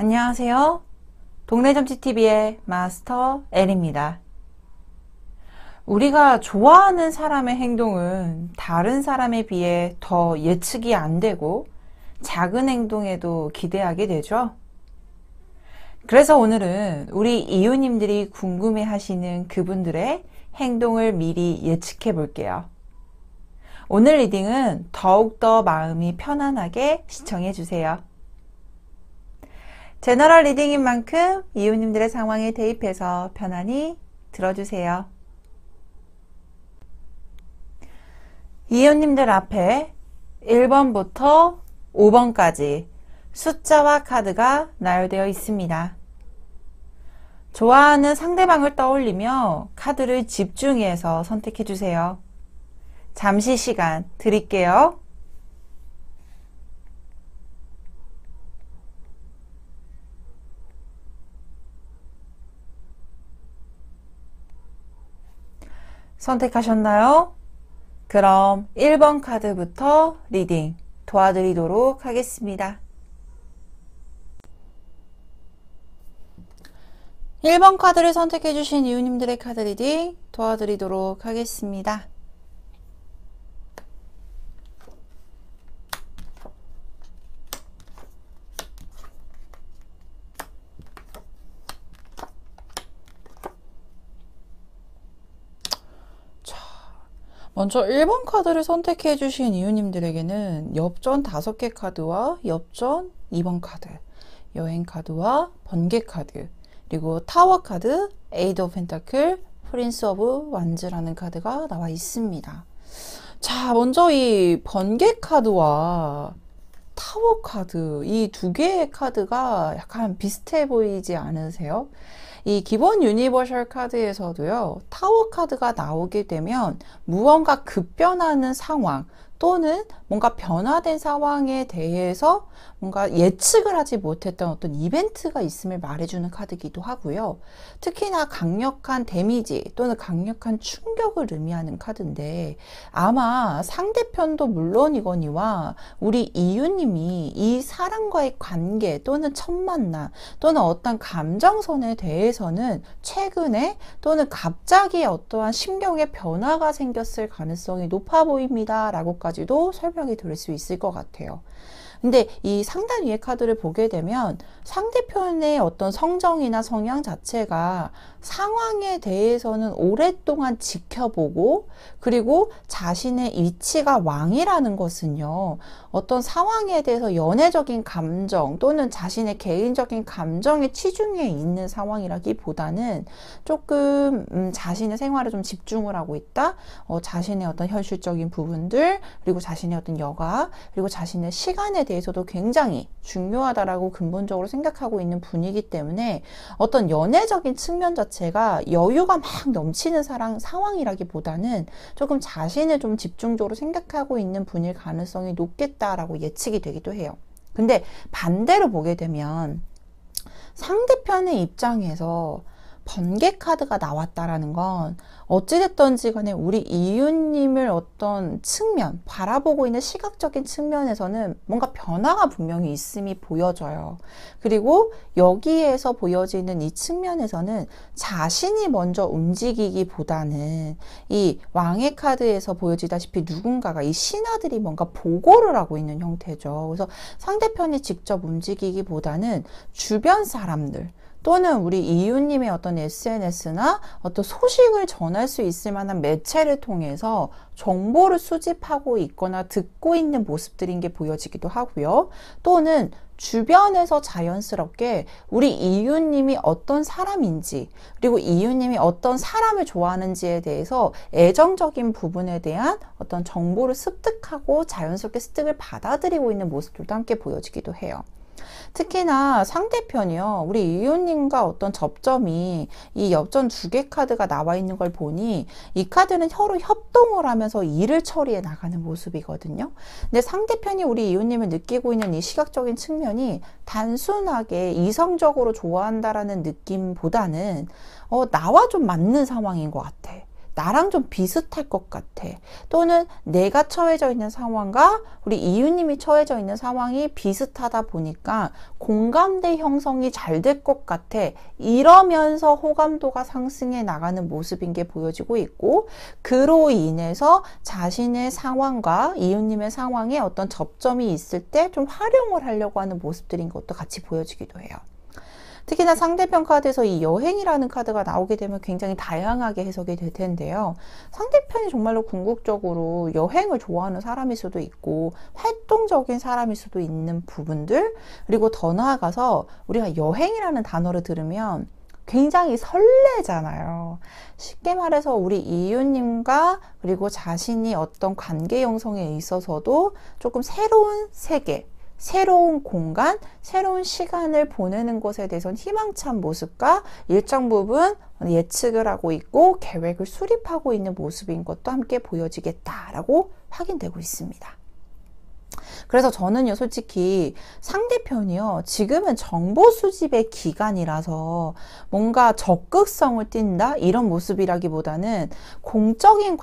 안녕하세요. 동네점치TV의 마스터 L입니다. 우리가 좋아하는 사람의 행동은 다른 사람에 비해 더 예측이 안 되고 작은 행동에도 기대하게 되죠. 그래서 오늘은 우리 이웃님들이 궁금해 하시는 그분들의 행동을 미리 예측해 볼게요. 오늘 리딩은 더욱더 마음이 편안하게 시청해 주세요. 제너럴 리딩인 만큼 이웃님들의 상황에 대입해서 편안히 들어주세요. 이웃님들 앞에 1번부터 5번까지 숫자와 카드가 나열되어 있습니다. 좋아하는 상대방을 떠올리며 카드를 집중해서 선택해 주세요. 잠시 시간 드릴게요. 선택하셨나요? 그럼 1번 카드부터 리딩 도와드리도록 하겠습니다. 1번 카드를 선택해 주신 이웃님들의 카드 리딩 도와드리도록 하겠습니다. 먼저 1번 카드를 선택해 주신 이웃님들에게는 엽전 5개 카드와 엽전 2번 카드, 여행 카드와 번개 카드, 그리고 타워 카드, 에이드 오브 펜타클, 프린스 오브 완즈라는 카드가 나와 있습니다. 자, 먼저 이 번개 카드와 타워 카드, 이 두 개의 카드가 약간 비슷해 보이지 않으세요? 이 기본 유니버셜 카드에서도요, 타워 카드가 나오게 되면 무언가 급변하는 상황 또는 뭔가 변화된 상황에 대해서 뭔가 예측을 하지 못했던 어떤 이벤트가 있음을 말해주는 카드이기도 하고요. 특히나 강력한 데미지 또는 강력한 충격을 의미하는 카드인데 아마 상대편도 물론이거니와 우리 이웃님이 이 사람과의 관계 또는 첫 만남 또는 어떤 감정선에 대해서는 최근에 또는 갑자기 어떠한 심경의 변화가 생겼을 가능성이 높아 보입니다 라고까지도 설명이 드릴 수 있을 것 같아요. 근데 이 상단 위의 카드를 보게 되면 상대편의 어떤 성정이나 성향 자체가 상황에 대해서는 오랫동안 지켜보고 그리고 자신의 위치가 왕이라는 것은요, 어떤 상황에 대해서 연애적인 감정 또는 자신의 개인적인 감정에 치중해 있는 상황이라기보다는 조금 자신의 생활에 좀 집중을 하고 있다, 자신의 어떤 현실적인 부분들, 그리고 자신의 어떤 여가, 그리고 자신의 시간에 대해서도 굉장히 중요하다라고 근본적으로 생각하고 있는 분이기 때문에 어떤 연애적인 측면 자체가 여유가 막 넘치는 상황이라기보다는 조금 자신을 좀 집중적으로 생각하고 있는 분일 가능성이 높겠다라고 예측이 되기도 해요. 근데 반대로 보게 되면 상대편의 입장에서 번개 카드가 나왔다라는 건 어찌됐던지 간에 우리 이웃님을 어떤 측면, 바라보고 있는 시각적인 측면에서는 뭔가 변화가 분명히 있음이 보여져요. 그리고 여기에서 보여지는 이 측면에서는 자신이 먼저 움직이기보다는 이 왕의 카드에서 보여지다시피 누군가가 이 신하들이 뭔가 보고를 하고 있는 형태죠. 그래서 상대편이 직접 움직이기보다는 주변 사람들, 또는 우리 이웃님의 어떤 SNS나 어떤 소식을 전할 수 있을 만한 매체를 통해서 정보를 수집하고 있거나 듣고 있는 모습들인 게 보여지기도 하고요. 또는 주변에서 자연스럽게 우리 이웃님이 어떤 사람인지, 그리고 이웃님이 어떤 사람을 좋아하는지에 대해서 애정적인 부분에 대한 어떤 정보를 습득하고 자연스럽게 습득을 받아들이고 있는 모습들도 함께 보여지기도 해요. 특히나 상대편이요, 우리 이웃님과 어떤 접점이 이 엽전 2개 카드가 나와 있는 걸 보니 이 카드는 서로 협동을 하면서 일을 처리해 나가는 모습이거든요. 근데 상대편이 우리 이웃님을 느끼고 있는 이 시각적인 측면이 단순하게 이성적으로 좋아한다라는 느낌보다는 나와 좀 맞는 상황인 것 같아. 나랑 좀 비슷할 것 같아. 또는 내가 처해져 있는 상황과 우리 이유님이 처해져 있는 상황이 비슷하다 보니까 공감대 형성이 잘 될 것 같아. 이러면서 호감도가 상승해 나가는 모습인 게 보여지고 있고, 그로 인해서 자신의 상황과 이유님의 상황에 어떤 접점이 있을 때 좀 활용을 하려고 하는 모습들인 것도 같이 보여지기도 해요. 특히나 상대편 카드에서 이 여행이라는 카드가 나오게 되면 굉장히 다양하게 해석이 될 텐데요. 상대편이 정말로 궁극적으로 여행을 좋아하는 사람일 수도 있고 활동적인 사람일 수도 있는 부분들, 그리고 더 나아가서 우리가 여행이라는 단어를 들으면 굉장히 설레잖아요. 쉽게 말해서 우리 이유님과 그리고 자신이 어떤 관계 형성에 있어서도 조금 새로운 세계, 새로운 공간, 새로운 시간을 보내는 것에 대해서는 희망찬 모습과 일정 부분 예측을 하고 있고 계획을 수립하고 있는 모습인 것도 함께 보여지겠다라고 확인되고 있습니다. 그래서 저는요, 솔직히 상대편이요, 지금은 정보 수집의 기간이라서 뭔가 적극성을 띈다? 이런 모습이라기보다는 공적인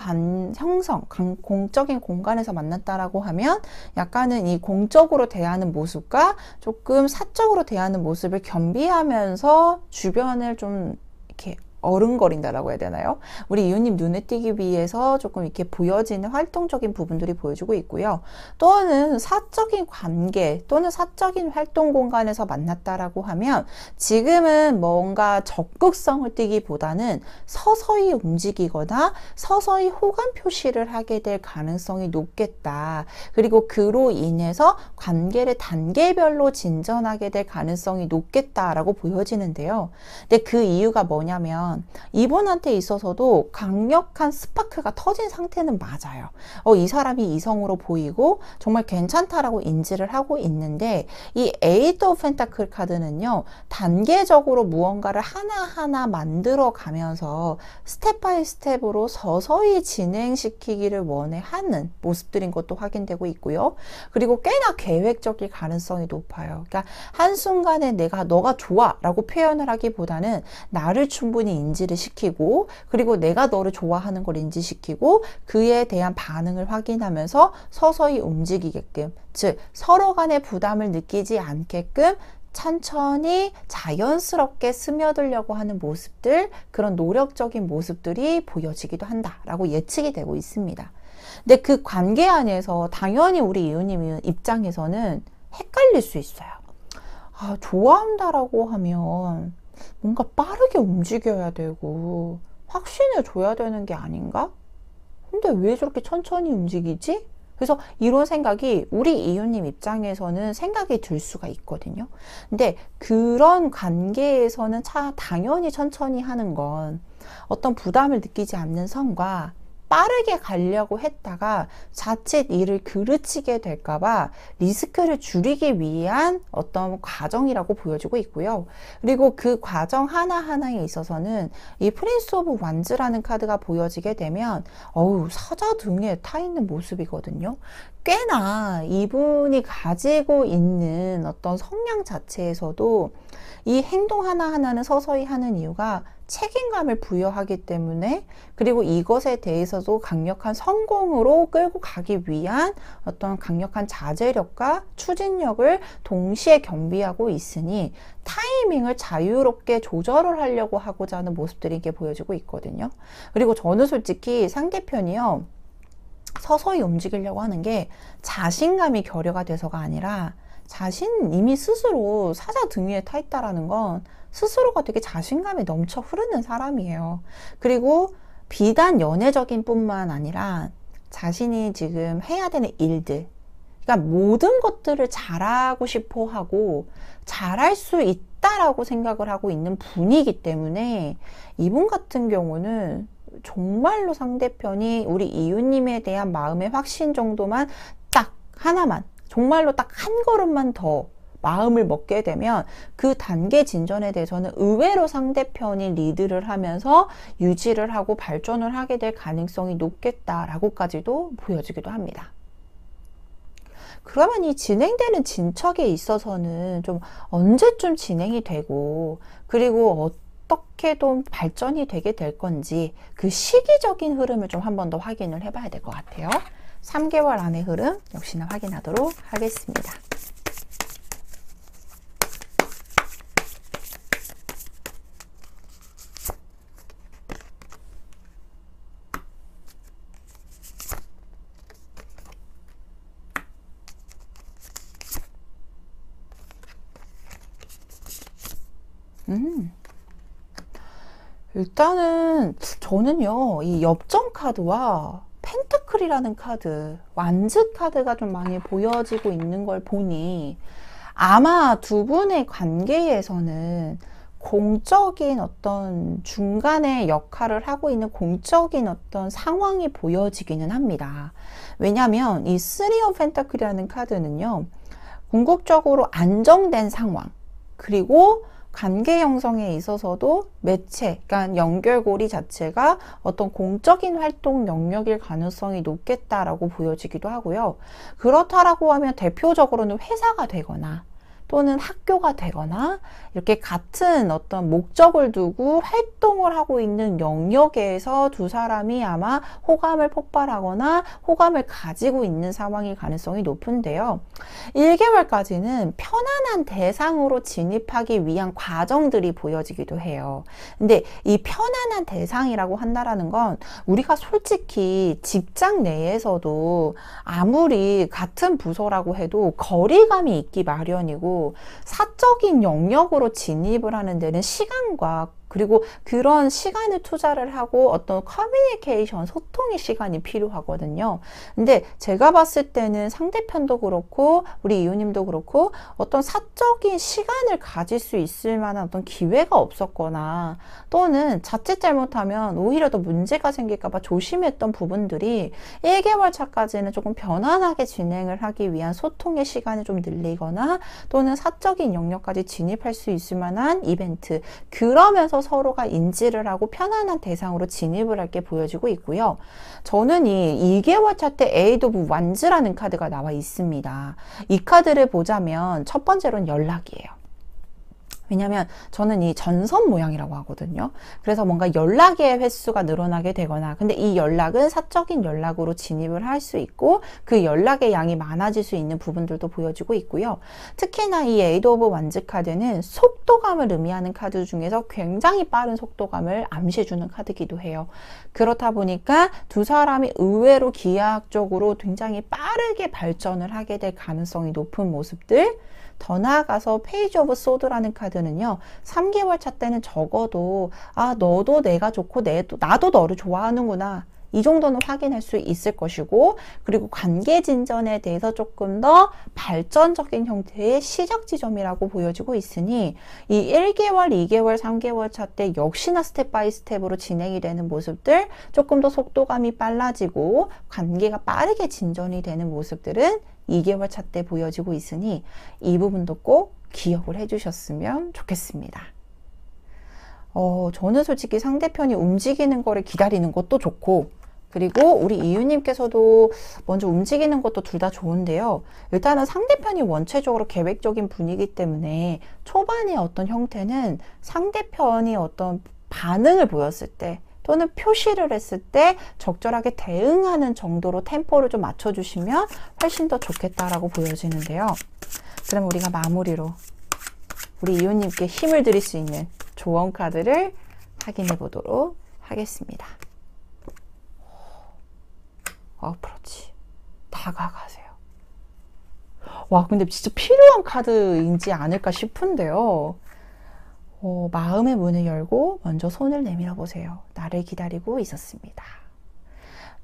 공적인 공간에서 만났다라고 하면 약간은 이 공적으로 대하는 모습과 조금 사적으로 대하는 모습을 겸비하면서 주변을 좀 이렇게 어른거린다라고 해야 되나요? 우리 이웃님 눈에 띄기 위해서 조금 이렇게 보여지는 활동적인 부분들이 보여주고 있고요. 또는 사적인 관계 또는 사적인 활동 공간에서 만났다라고 하면 지금은 뭔가 적극성을 띠기보다는 서서히 움직이거나 서서히 호감 표시를 하게 될 가능성이 높겠다. 그리고 그로 인해서 관계를 단계별로 진전하게 될 가능성이 높겠다라고 보여지는데요. 근데 그 이유가 뭐냐면 이분한테 있어서도 강력한 스파크가 터진 상태는 맞아요. 이 사람이 이성으로 보이고 정말 괜찮다라고 인지를 하고 있는데, 이 에이트 오브 펜타클 카드는요, 단계적으로 무언가를 하나하나 만들어 가면서 스텝 바이 스텝으로 서서히 진행시키기를 원하는 모습들인 것도 확인되고 있고요. 그리고 꽤나 계획적일 가능성이 높아요. 그러니까 한순간에 너가 좋아 라고 표현을 하기보다는 나를 충분히 인지를 시키고, 그리고 내가 너를 좋아하는 걸 인지시키고 그에 대한 반응을 확인하면서 서서히 움직이게끔, 즉 서로 간의 부담을 느끼지 않게끔 천천히 자연스럽게 스며들려고 하는 모습들, 그런 노력적인 모습들이 보여지기도 한다라고 예측이 되고 있습니다. 근데 그 관계 안에서 당연히 우리 이웃님 입장에서는 헷갈릴 수 있어요. 좋아한다라고 하면 뭔가 빠르게 움직여야 되고 확신을 줘야 되는 게 아닌가? 근데 왜 저렇게 천천히 움직이지? 그래서 이런 생각이 우리 이웃님 입장에서는 생각이 들 수가 있거든요. 근데 그런 관계에서는 당연히 천천히 하는 건 어떤 부담을 느끼지 않는 선과 빠르게 가려고 했다가 자칫 일을 그르치게 될까봐 리스크를 줄이기 위한 어떤 과정이라고 보여지고 있고요. 그리고 그 과정 하나하나에 있어서는 이 프린스 오브 완즈라는 카드가 보여지게 되면 사자 등에 타 있는 모습이거든요. 꽤나 이분이 가지고 있는 어떤 성향 자체에서도 이 행동 하나하나는 서서히 하는 이유가 책임감을 부여하기 때문에, 그리고 이것에 대해서도 강력한 성공으로 끌고 가기 위한 어떤 강력한 자제력과 추진력을 동시에 겸비하고 있으니 타이밍을 자유롭게 조절을 하려고 하고자 하는 모습들이 이게 보여지고 있거든요. 그리고 저는 솔직히 상대편이요, 서서히 움직이려고 하는 게 자신감이 결여가 돼서가 아니라 이미 스스로 사자 등 위에 타 있다라는 건 스스로가 되게 자신감이 넘쳐 흐르는 사람이에요. 그리고 비단 연애적인 뿐만 아니라 자신이 지금 해야 되는 일들, 그러니까 모든 것들을 잘하고 싶어 하고 잘할 수 있다라고 생각을 하고 있는 분이기 때문에 이분 같은 경우는 정말로 상대편이 우리 이웃님에 대한 마음의 확신 정도만 딱 하나만, 정말로 딱 한 걸음만 더 마음을 먹게 되면 그 단계 진전에 대해서는 의외로 상대편이 리드를 하면서 유지를 하고 발전을 하게 될 가능성이 높겠다라고까지도 보여지기도 합니다. 그러면 이 진행되는 진척에 있어서는 좀 언제쯤 진행이 되고, 그리고 어떻게 좀 발전이 되게 될 건지 그 시기적인 흐름을 좀 한 번 더 확인을 해봐야 될 것 같아요. 3개월 안의 흐름 역시나 확인하도록 하겠습니다. 일단은 저는요, 이 엽전 카드와 펜타클이라는 카드, 완즈 카드가 좀 많이 보여지고 있는 걸 보니 아마 두 분의 관계에서는 공적인 어떤 중간에 역할을 하고 있는 공적인 어떤 상황이 보여지기는 합니다. 왜냐하면 이 쓰리 오브 펜타클이라는 카드는요, 궁극적으로 안정된 상황, 그리고 관계 형성에 있어서도 매체, 그러니까 연결고리 자체가 어떤 공적인 활동 영역일 가능성이 높겠다라고 보여지기도 하고요. 그렇다라고 하면 대표적으로는 회사가 되거나 또는 학교가 되거나 이렇게 같은 어떤 목적을 두고 활동을 하고 있는 영역에서 두 사람이 아마 호감을 폭발하거나 호감을 가지고 있는 상황일 가능성이 높은데요. 1개월까지는 편안한 대상으로 진입하기 위한 과정들이 보여지기도 해요. 근데 이 편안한 대상이라고 한다라는 건 우리가 솔직히 직장 내에서도 아무리 같은 부서라고 해도 거리감이 있기 마련이고 사적인 영역으로 진입을 하는 데는 시간과 그리고 그런 시간을 투자를 하고 어떤 커뮤니케이션, 소통의 시간이 필요하거든요. 근데 제가 봤을 때는 상대편도 그렇고 우리 이웃님도 그렇고 어떤 사적인 시간을 가질 수 있을 만한 어떤 기회가 없었거나 또는 자칫 잘못하면 오히려 더 문제가 생길까 봐 조심했던 부분들이 1개월 차까지는 조금 편안하게 진행을 하기 위한 소통의 시간을 좀 늘리거나 또는 사적인 영역까지 진입할 수 있을 만한 이벤트, 그러면서 서로가 인지를 하고 편안한 대상으로 진입을 할 게 보여지고 있고요. 저는 이 2개월 차 때 에이드 오브 완즈라는 카드가 나와 있습니다. 이 카드를 보자면 첫 번째로는 연락이에요. 왜냐면 저는 이 전선 모양이라고 하거든요. 그래서 뭔가 연락의 횟수가 늘어나게 되거나, 근데 이 연락은 사적인 연락으로 진입을 할 수 있고 그 연락의 양이 많아질 수 있는 부분들도 보여지고 있고요. 특히나 이 에이드 오브 완즈 카드는 속도감을 의미하는 카드 중에서 굉장히 빠른 속도감을 암시해주는 카드이기도 해요. 그렇다 보니까 두 사람이 의외로 기하학적으로 굉장히 빠르게 발전을 하게 될 가능성이 높은 모습들. 더 나아가서 페이지 오브 소드라는 카드는요, 3개월 차 때는 적어도 너도 내가 좋고 나도 너를 좋아하는구나, 이 정도는 확인할 수 있을 것이고, 그리고 관계 진전에 대해서 조금 더 발전적인 형태의 시작 지점이라고 보여지고 있으니 이 1개월, 2개월, 3개월 차 때 역시나 스텝 바이 스텝으로 진행이 되는 모습들, 조금 더 속도감이 빨라지고 관계가 빠르게 진전이 되는 모습들은 2개월 차 때 보여지고 있으니 이 부분도 꼭 기억을 해주셨으면 좋겠습니다. 저는 솔직히 상대편이 움직이는 거를 기다리는 것도 좋고, 그리고 우리 이유님께서도 먼저 움직이는 것도 둘 다 좋은데요. 일단은 상대편이 원체적으로 계획적인 분이기 때문에 초반의 어떤 형태는 상대편이 어떤 반응을 보였을 때 또는 표시를 했을 때 적절하게 대응하는 정도로 템포를 좀 맞춰주시면 훨씬 더 좋겠다라고 보여지는데요. 그럼 우리가 마무리로 우리 이웃님께 힘을 드릴 수 있는 조언 카드를 확인해 보도록 하겠습니다. 어프로치, 다가가세요. 와, 근데 진짜 필요한 카드인지 않을까 싶은데요. 마음의 문을 열고 먼저 손을 내밀어 보세요. 나를 기다리고 있었습니다.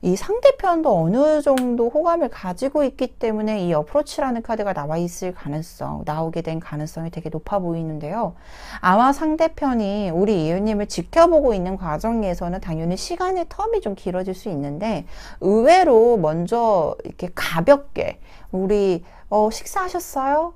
이 상대편도 어느 정도 호감을 가지고 있기 때문에 이 어프로치라는 카드가 나오게 된 가능성이 되게 높아 보이는데요. 아마 상대편이 우리 이웃님을 지켜보고 있는 과정에서는 당연히 시간의 텀이 좀 길어질 수 있는데, 의외로 먼저 이렇게 가볍게 우리 식사하셨어요?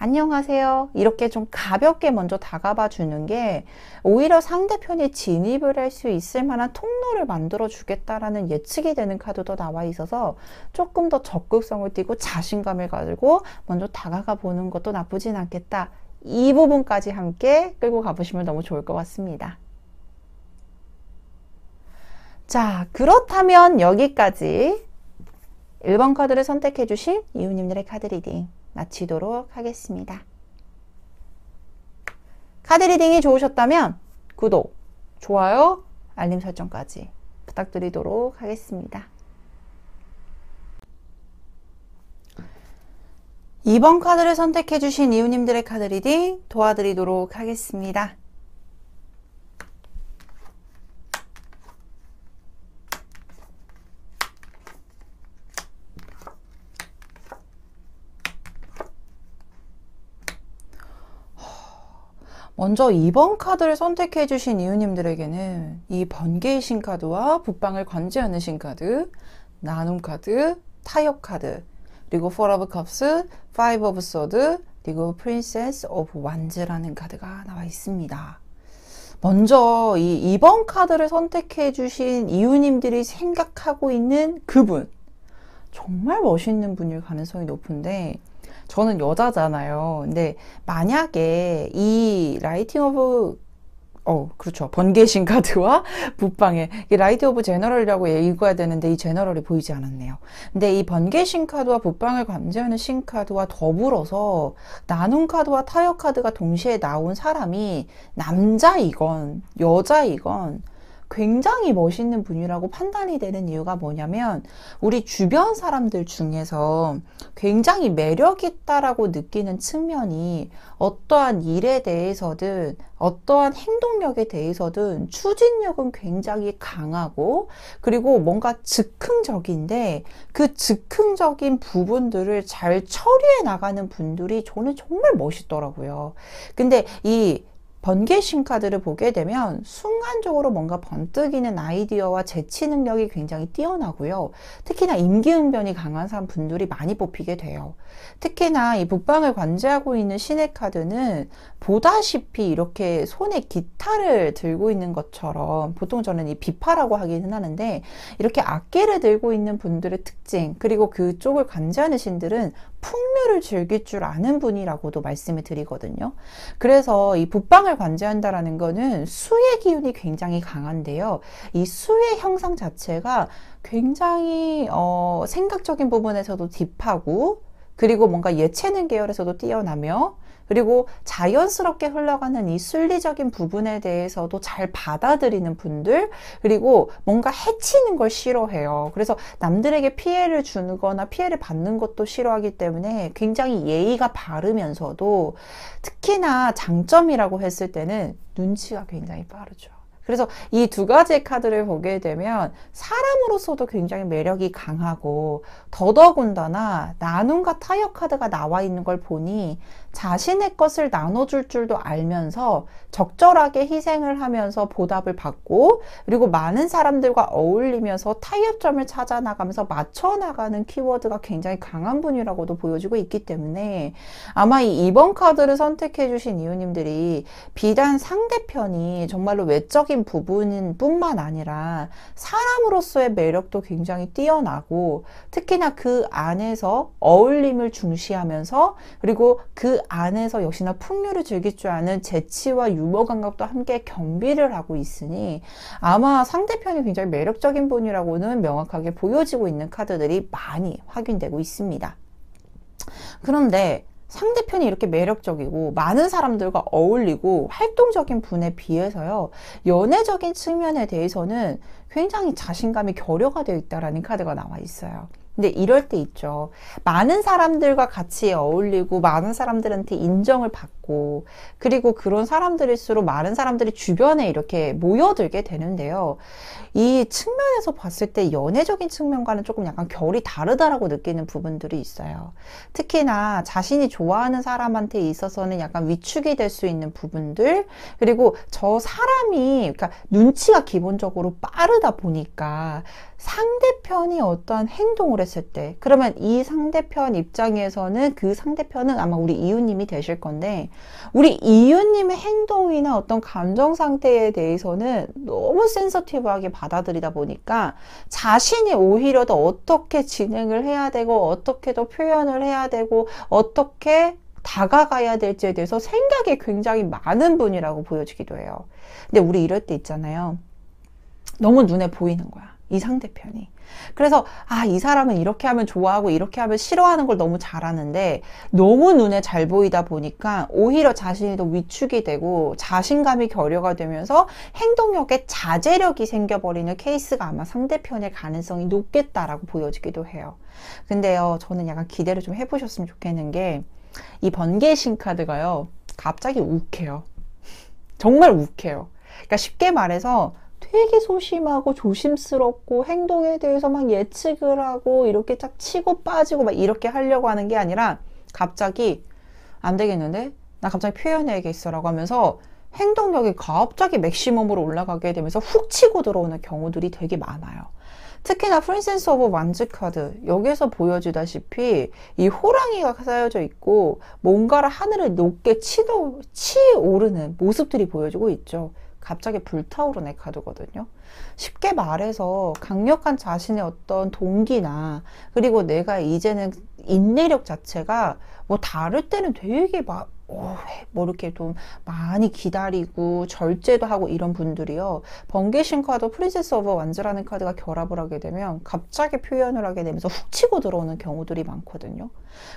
안녕하세요. 이렇게 좀 가볍게 먼저 다가봐 주는 게 오히려 상대편이 진입을 할 수 있을 만한 통로를 만들어 주겠다라는 예측이 되는 카드도 나와 있어서 조금 더 적극성을 띠고 자신감을 가지고 먼저 다가가 보는 것도 나쁘진 않겠다, 이 부분까지 함께 끌고 가보시면 너무 좋을 것 같습니다. 자, 그렇다면 여기까지 1번 카드를 선택해 주신 이웃님들의 카드 리딩 마치도록 하겠습니다. 카드 리딩이 좋으셨다면 구독, 좋아요, 알림 설정까지 부탁드리도록 하겠습니다. 2번 카드를 선택해 주신 이웃님들의 카드 리딩 도와드리도록 하겠습니다. 먼저 2번 카드를 선택해 주신 이웃님들에게는 이 번개의 신카드와 북방을 관제하는 신카드, 나눔 카드, 타협 카드, 그리고 Four of Cups, Five of Swords, 그리고 Princess of Wands라는 카드가 나와 있습니다. 먼저 이 2번 카드를 선택해 주신 이웃님들이 생각하고 있는 그분, 정말 멋있는 분일 가능성이 높은데 저는 여자잖아요. 근데 만약에 이 라이팅 오브 그렇죠. 번개신 카드와 북방의 이 라이트 오브 제너럴이라고 읽어야 되는데 이 제너럴이 보이지 않았네요. 근데 이 번개신 카드와 북방을 관제하는 신 카드와 더불어서 나눔 카드와 타협 카드가 동시에 나온 사람이 남자이건 여자이건 굉장히 멋있는 분이라고 판단이 되는 이유가 뭐냐면 우리 주변 사람들 중에서 굉장히 매력 있다라고 느끼는 측면이 어떠한 일에 대해서든 어떠한 행동력에 대해서든 추진력은 굉장히 강하고 그리고 뭔가 즉흥적인데 그 즉흥적인 부분들을 잘 처리해 나가는 분들이 저는 정말 멋있더라고요. 근데 이 번개신 카드를 보게 되면 순간적으로 뭔가 번뜩이는 아이디어와 재치 능력이 굉장히 뛰어나고요. 특히나 임기응변이 강한 분들이 많이 뽑히게 돼요. 특히나 이 북방을 관제하고 있는 신의 카드는 보다시피 이렇게 손에 기타를 들고 있는 것처럼 보통 저는 이 비파라고 하기는 하는데 이렇게 악기를 들고 있는 분들의 특징 그리고 그쪽을 관제하는 신들은 풍류를 즐길 줄 아는 분이라고도 말씀을 드리거든요. 그래서 이 북방을 관제한다라는 거는 수의 기운이 굉장히 강한데요. 이 수의 형상 자체가 굉장히 생각적인 부분에서도 딥하고 그리고 뭔가 예체능 계열에서도 뛰어나며 그리고 자연스럽게 흘러가는 이 순리적인 부분에 대해서도 잘 받아들이는 분들 그리고 뭔가 해치는 걸 싫어해요. 그래서 남들에게 피해를 주거나 피해를 받는 것도 싫어하기 때문에 굉장히 예의가 바르면서도 특히나 장점이라고 했을 때는 눈치가 굉장히 빠르죠. 그래서 이 두 가지의 카드를 보게 되면 사람으로서도 굉장히 매력이 강하고 더더군다나 나눔과 타협 카드가 나와 있는 걸 보니 자신의 것을 나눠줄 줄도 알면서 적절하게 희생을 하면서 보답을 받고 그리고 많은 사람들과 어울리면서 타협점을 찾아 나가면서 맞춰 나가는 키워드가 굉장히 강한 분이라고도 보여지고 있기 때문에 아마 이 2번 카드를 선택해 주신 이웃님들이 비단 상대편이 정말로 외적인 부분 뿐만 아니라 사람으로서의 매력도 굉장히 뛰어나고 특히나 그 안에서 어울림을 중시하면서 그리고 그 안에서 역시나 풍류를 즐길 줄 아는 재치와 유머 감각도 함께 겸비를 하고 있으니 아마 상대편이 굉장히 매력적인 분이라고는 명확하게 보여지고 있는 카드들이 많이 확인되고 있습니다. 그런데 상대편이 이렇게 매력적이고 많은 사람들과 어울리고 활동적인 분에 비해서요. 연애적인 측면에 대해서는 굉장히 자신감이 결여가 되어 있다라는 카드가 나와 있어요. 근데 이럴 때 있죠. 많은 사람들과 같이 어울리고 많은 사람들한테 인정을 받고 그리고 그런 사람들일수록 많은 사람들이 주변에 이렇게 모여들게 되는데요. 이 측면에서 봤을 때 연애적인 측면과는 조금 약간 결이 다르다라고 느끼는 부분들이 있어요. 특히나 자신이 좋아하는 사람한테 있어서는 약간 위축이 될 수 있는 부분들 그리고 저 사람이 그러니까 눈치가 기본적으로 빠르다 보니까 상대편이 어떠한 행동을 했을 때 그러면 이 상대편 입장에서는 그 상대편은 아마 우리 이웃님이 되실 건데 우리 이웃님의 행동이나 어떤 감정 상태에 대해서는 너무 센서티브하게 받아들이다 보니까 자신이 오히려 더 어떻게 진행을 해야 되고 어떻게 더 표현을 해야 되고 어떻게 다가가야 될지에 대해서 생각이 굉장히 많은 분이라고 보여지기도 해요. 근데 우리 이럴 때 있잖아요. 너무 눈에 보이는 거야, 이 상대편이. 그래서 이 사람은 이렇게 하면 좋아하고 이렇게 하면 싫어하는 걸 너무 잘하는데 너무 눈에 잘 보이다 보니까 오히려 자신이 더 위축이 되고 자신감이 결여가 되면서 행동력에 자제력이 생겨버리는 케이스가 아마 상대편의 가능성이 높겠다라고 보여지기도 해요. 근데요, 저는 약간 기대를 좀 해보셨으면 좋겠는 게, 이 번개신 카드가요, 갑자기 욱해요. 정말 욱해요. 그러니까 쉽게 말해서 되게 소심하고 조심스럽고 행동에 대해서 막 예측을 하고 이렇게 딱 치고 빠지고 막 이렇게 하려고 하는 게 아니라 갑자기 안 되겠는데? 나 갑자기 표현해야겠어 라고 하면서 행동력이 갑자기 맥시멈으로 올라가게 되면서 훅 치고 들어오는 경우들이 되게 많아요. 특히나 프린세스 오브 완즈 카드, 여기서 보여주다시피 이 호랑이가 쌓여져 있고 뭔가를 하늘을 높게 치오르는 모습들이 보여지고 있죠. 갑자기 불타오르는 카드거든요. 쉽게 말해서 강력한 자신의 어떤 동기나, 그리고 내가 이제는 인내력 자체가 뭐 다를 때는 되게 막 뭐 이렇게 좀 많이 기다리고 절제도 하고 이런 분들이요, 번개신 카드 프린세스 오브 완즈라는 카드가 결합을 하게 되면 갑자기 표현을 하게 되면서 훅 치고 들어오는 경우들이 많거든요.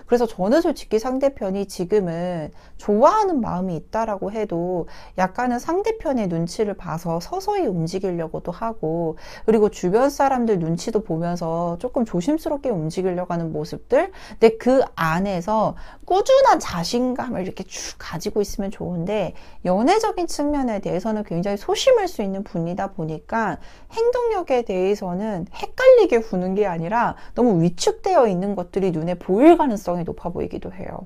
그래서 저는 솔직히 상대편이 지금은 좋아하는 마음이 있다라고 해도 약간은 상대편의 눈치를 봐서 서서히 움직이려고도 하고, 그리고 주변 사람들 눈치도 보면서 조금 조심스럽게 움직이려고 하는 모습들, 근데 그 안에서 꾸준한 자신감을 이렇게 쭉 가지고 있으면 좋은데, 연애적인 측면에 대해서는 굉장히 소심할 수 있는 분이다 보니까 행동력에 대해서는 헷갈리게 구는 게 아니라 너무 위축되어 있는 것들이 눈에 보일 가능성이 높아 보이기도 해요.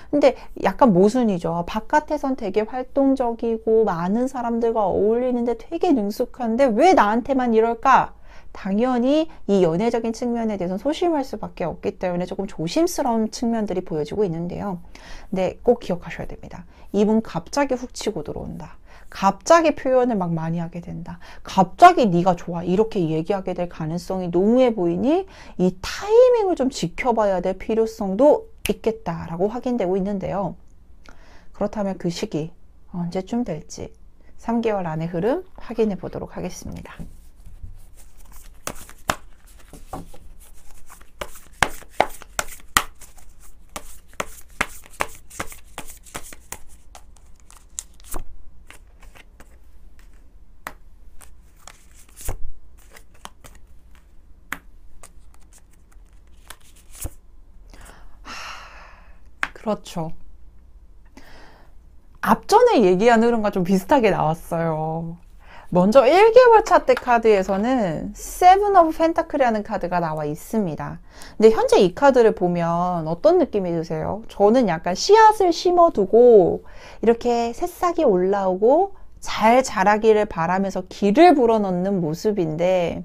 근데 약간 모순이죠. 바깥에선 되게 활동적이고 많은 사람들과 어울리는데 되게 능숙한데 왜 나한테만 이럴까? 당연히 이 연애적인 측면에 대해서는 소심할 수밖에 없기 때문에 조금 조심스러운 측면들이 보여지고 있는데요. 근데 꼭 기억하셔야 됩니다. 이분 갑자기 훅 치고 들어온다. 갑자기 표현을 막 많이 하게 된다. 갑자기 네가 좋아 이렇게 얘기하게 될 가능성이 농후해 보이니 이 타이밍을 좀 지켜봐야 될 필요성도 있겠다라고 확인되고 있는데요. 그렇다면 그 시기 언제쯤 될지 3개월 안의 흐름 확인해 보도록 하겠습니다. 그렇죠. 앞전에 얘기한 흐름과 좀 비슷하게 나왔어요. 먼저 1개월 차 때 카드에서는 세븐 오브 펜타클이라는 카드가 나와 있습니다. 근데 현재 이 카드를 보면 어떤 느낌이 드세요? 저는 약간 씨앗을 심어두고 이렇게 새싹이 올라오고 잘 자라기를 바라면서 길을 불어넣는 모습인데,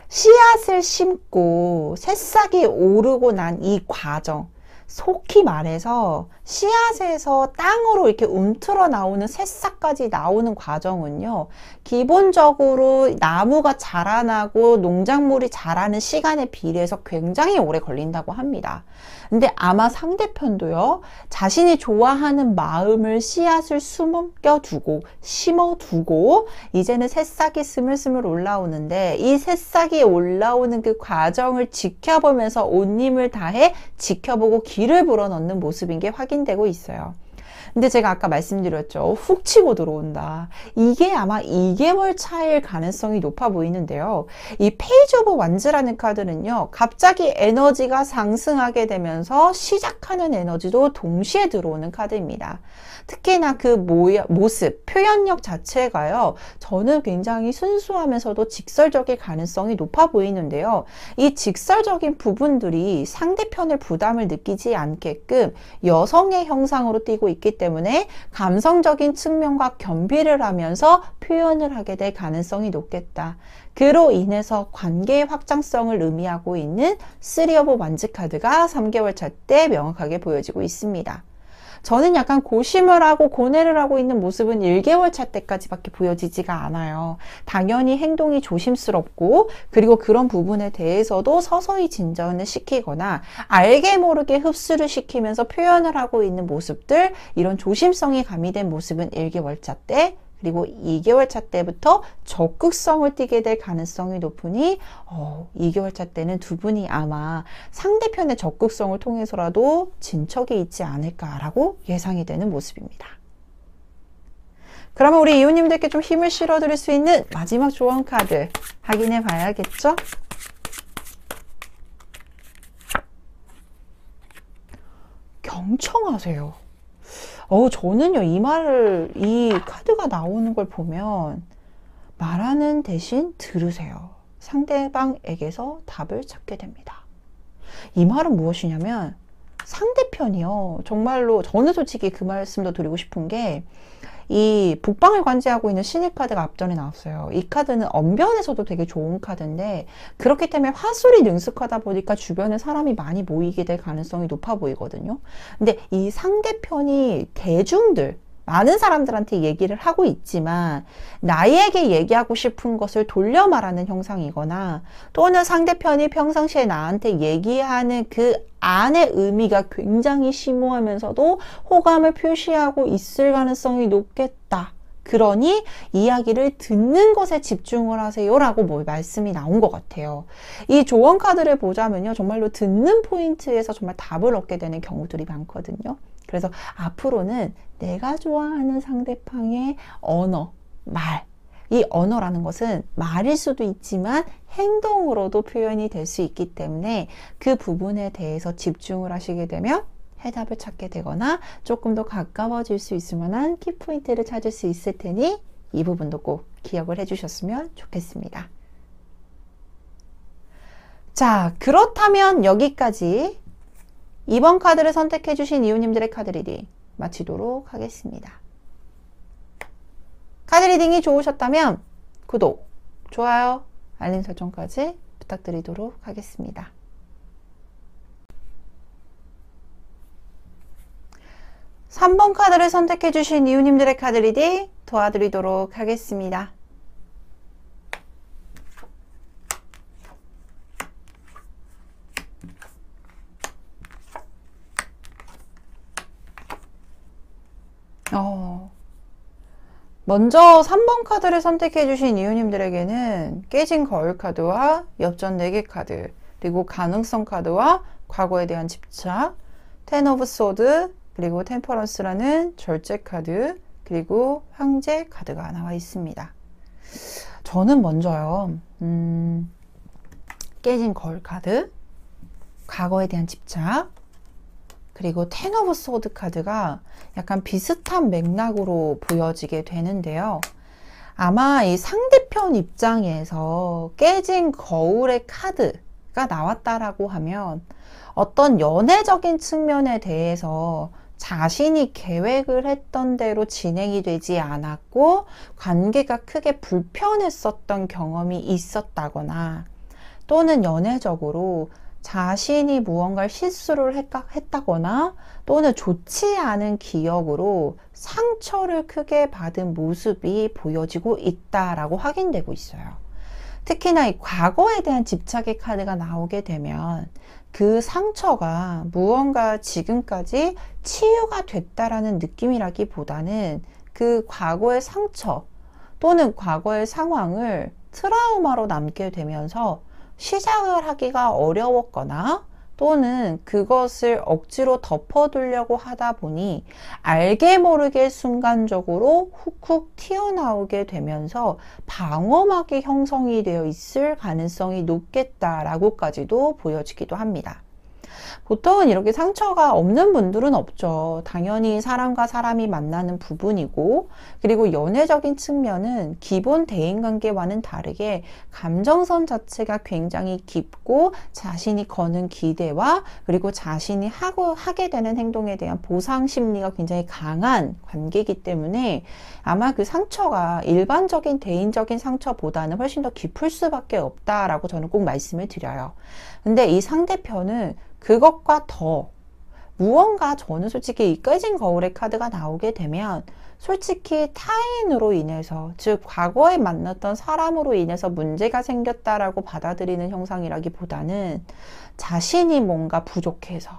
씨앗을 심고 새싹이 오르고 난 이 과정, 속히 말해서 씨앗에서 땅으로 이렇게 움틀어 나오는 새싹까지 나오는 과정은요, 기본적으로 나무가 자라나고 농작물이 자라는 시간에 비례해서 굉장히 오래 걸린다고 합니다. 근데 아마 상대편도요, 자신이 좋아하는 마음을 씨앗을 심어두고 이제는 새싹이 스물스물 올라오는데, 이 새싹이 올라오는 그 과정을 지켜보면서 온 힘을 다해 지켜보고 길을 불어넣는 모습인 게 확인되고 있어요. 근데 제가 아까 말씀드렸죠. 훅 치고 들어온다. 이게 아마 2개월 차일 가능성이 높아 보이는데요. 이 페이지 오브 완즈라는 카드는요, 갑자기 에너지가 상승하게 되면서 시작하는 에너지도 동시에 들어오는 카드입니다. 특히나 그 모습, 표현력 자체가요, 저는 굉장히 순수하면서도 직설적일 가능성이 높아 보이는데요. 이 직설적인 부분들이 상대편의 부담을 느끼지 않게끔 여성의 형상으로 띄고 있기 때문에 감성적인 측면과 겸비를 하면서 표현을 하게 될 가능성이 높겠다. 그로 인해서 관계의 확장성을 의미하고 있는 3 오브 완즈 카드가 3개월 차 때 명확하게 보여지고 있습니다. 저는 약간 고심을 하고 고뇌를 하고 있는 모습은 1개월 차 때까지밖에 보여지지가 않아요. 당연히 행동이 조심스럽고 그리고 그런 부분에 대해서도 서서히 진전을 시키거나 알게 모르게 흡수를 시키면서 표현을 하고 있는 모습들, 이런 조심성이 가미된 모습은 1개월 차 때, 그리고 2개월 차 때부터 적극성을 띠게 될 가능성이 높으니 2개월 차 때는 두 분이 아마 상대편의 적극성을 통해서라도 진척이 있지 않을까라고 예상이 되는 모습입니다. 그러면 우리 이웃님들께 좀 힘을 실어드릴 수 있는 마지막 조언 카드 확인해 봐야겠죠? 경청하세요. 저는요, 이 카드가 나오는 걸 보면 말하는 대신 들으세요. 상대방에게서 답을 찾게 됩니다. 이 말은 무엇이냐면 상대편이요. 정말로 저는 솔직히 그 말씀도 드리고 싶은 게 이 북방을 관제하고 있는 신의 카드가 앞전에 나왔어요. 이 카드는 언변에서도 되게 좋은 카드인데 그렇기 때문에 화술이 능숙하다 보니까 주변에 사람이 많이 모이게 될 가능성이 높아 보이거든요. 근데 이 상대편이 대중들, 많은 사람들한테 얘기를 하고 있지만 나에게 얘기하고 싶은 것을 돌려 말하는 형상이거나 또는 상대편이 평상시에 나한테 얘기하는 그 안의 의미가 굉장히 심오하면서도 호감을 표시하고 있을 가능성이 높겠다. 그러니 이야기를 듣는 것에 집중을 하세요 라고 말씀이 나온 것 같아요. 이 조언 카드를 보자면요, 정말로 듣는 포인트에서 정말 답을 얻게 되는 경우들이 많거든요. 그래서 앞으로는 내가 좋아하는 상대방의 언어, 말, 이 언어라는 것은 말일 수도 있지만 행동으로도 표현이 될 수 있기 때문에 그 부분에 대해서 집중을 하시게 되면 해답을 찾게 되거나 조금 더 가까워질 수 있을 만한 키포인트를 찾을 수 있을 테니 이 부분도 꼭 기억을 해주셨으면 좋겠습니다. 자, 그렇다면 여기까지 이번 카드를 선택해 주신 이웃님들의 카드 리딩 마치도록 하겠습니다. 카드 리딩이 좋으셨다면 구독, 좋아요, 알림 설정까지 부탁드리도록 하겠습니다. 3번 카드를 선택해 주신 이웃님들의 카드 리딩 도와드리도록 하겠습니다. 먼저 3번 카드를 선택해 주신 이웃님들에게는 깨진 거울 카드와 엽전 4개 카드, 그리고 가능성 카드와 과거에 대한 집착, 텐 오브 소드, 그리고 템퍼런스라는 절제 카드, 그리고 황제 카드가 나와 있습니다. 저는 먼저요, 깨진 거울 카드, 과거에 대한 집착, 그리고 텐 오브 소드 카드가 약간 비슷한 맥락으로 보여지게 되는데요. 아마 이 상대편 입장에서 깨진 거울의 카드가 나왔다라고 하면 어떤 연애적인 측면에 대해서 자신이 계획을 했던 대로 진행이 되지 않았고 관계가 크게 불편했었던 경험이 있었다거나 또는 연애적으로 자신이 무언가를 실수를 했다거나 또는 좋지 않은 기억으로 상처를 크게 받은 모습이 보여지고 있다라고 확인되고 있어요. 특히나 이 과거에 대한 집착의 카드가 나오게 되면 그 상처가 무언가 지금까지 치유가 됐다라는 느낌이라기보다는 그 과거의 상처 또는 과거의 상황을 트라우마로 남게 되면서 시작을 하기가 어려웠거나 또는 그것을 억지로 덮어두려고 하다 보니 알게 모르게 순간적으로 훅훅 튀어나오게 되면서 방어막이 형성이 되어 있을 가능성이 높겠다라고까지도 보여지기도 합니다. 보통은 이렇게 상처가 없는 분들은 없죠. 당연히 사람과 사람이 만나는 부분이고, 그리고 연애적인 측면은 기본 대인관계와는 다르게 감정선 자체가 굉장히 깊고 자신이 거는 기대와 그리고 자신이 하게 되는 행동에 대한 보상 심리가 굉장히 강한 관계이기 때문에 아마 그 상처가 일반적인 대인적인 상처보다는 훨씬 더 깊을 수밖에 없다라고 저는 꼭 말씀을 드려요. 근데 이 상대편은 그것과 더 무언가 저는 솔직히 이 깨진 거울의 카드가 나오게 되면 솔직히 타인으로 인해서, 즉 과거에 만났던 사람으로 인해서 문제가 생겼다라고 받아들이는 형상이라기보다는 자신이 뭔가 부족해서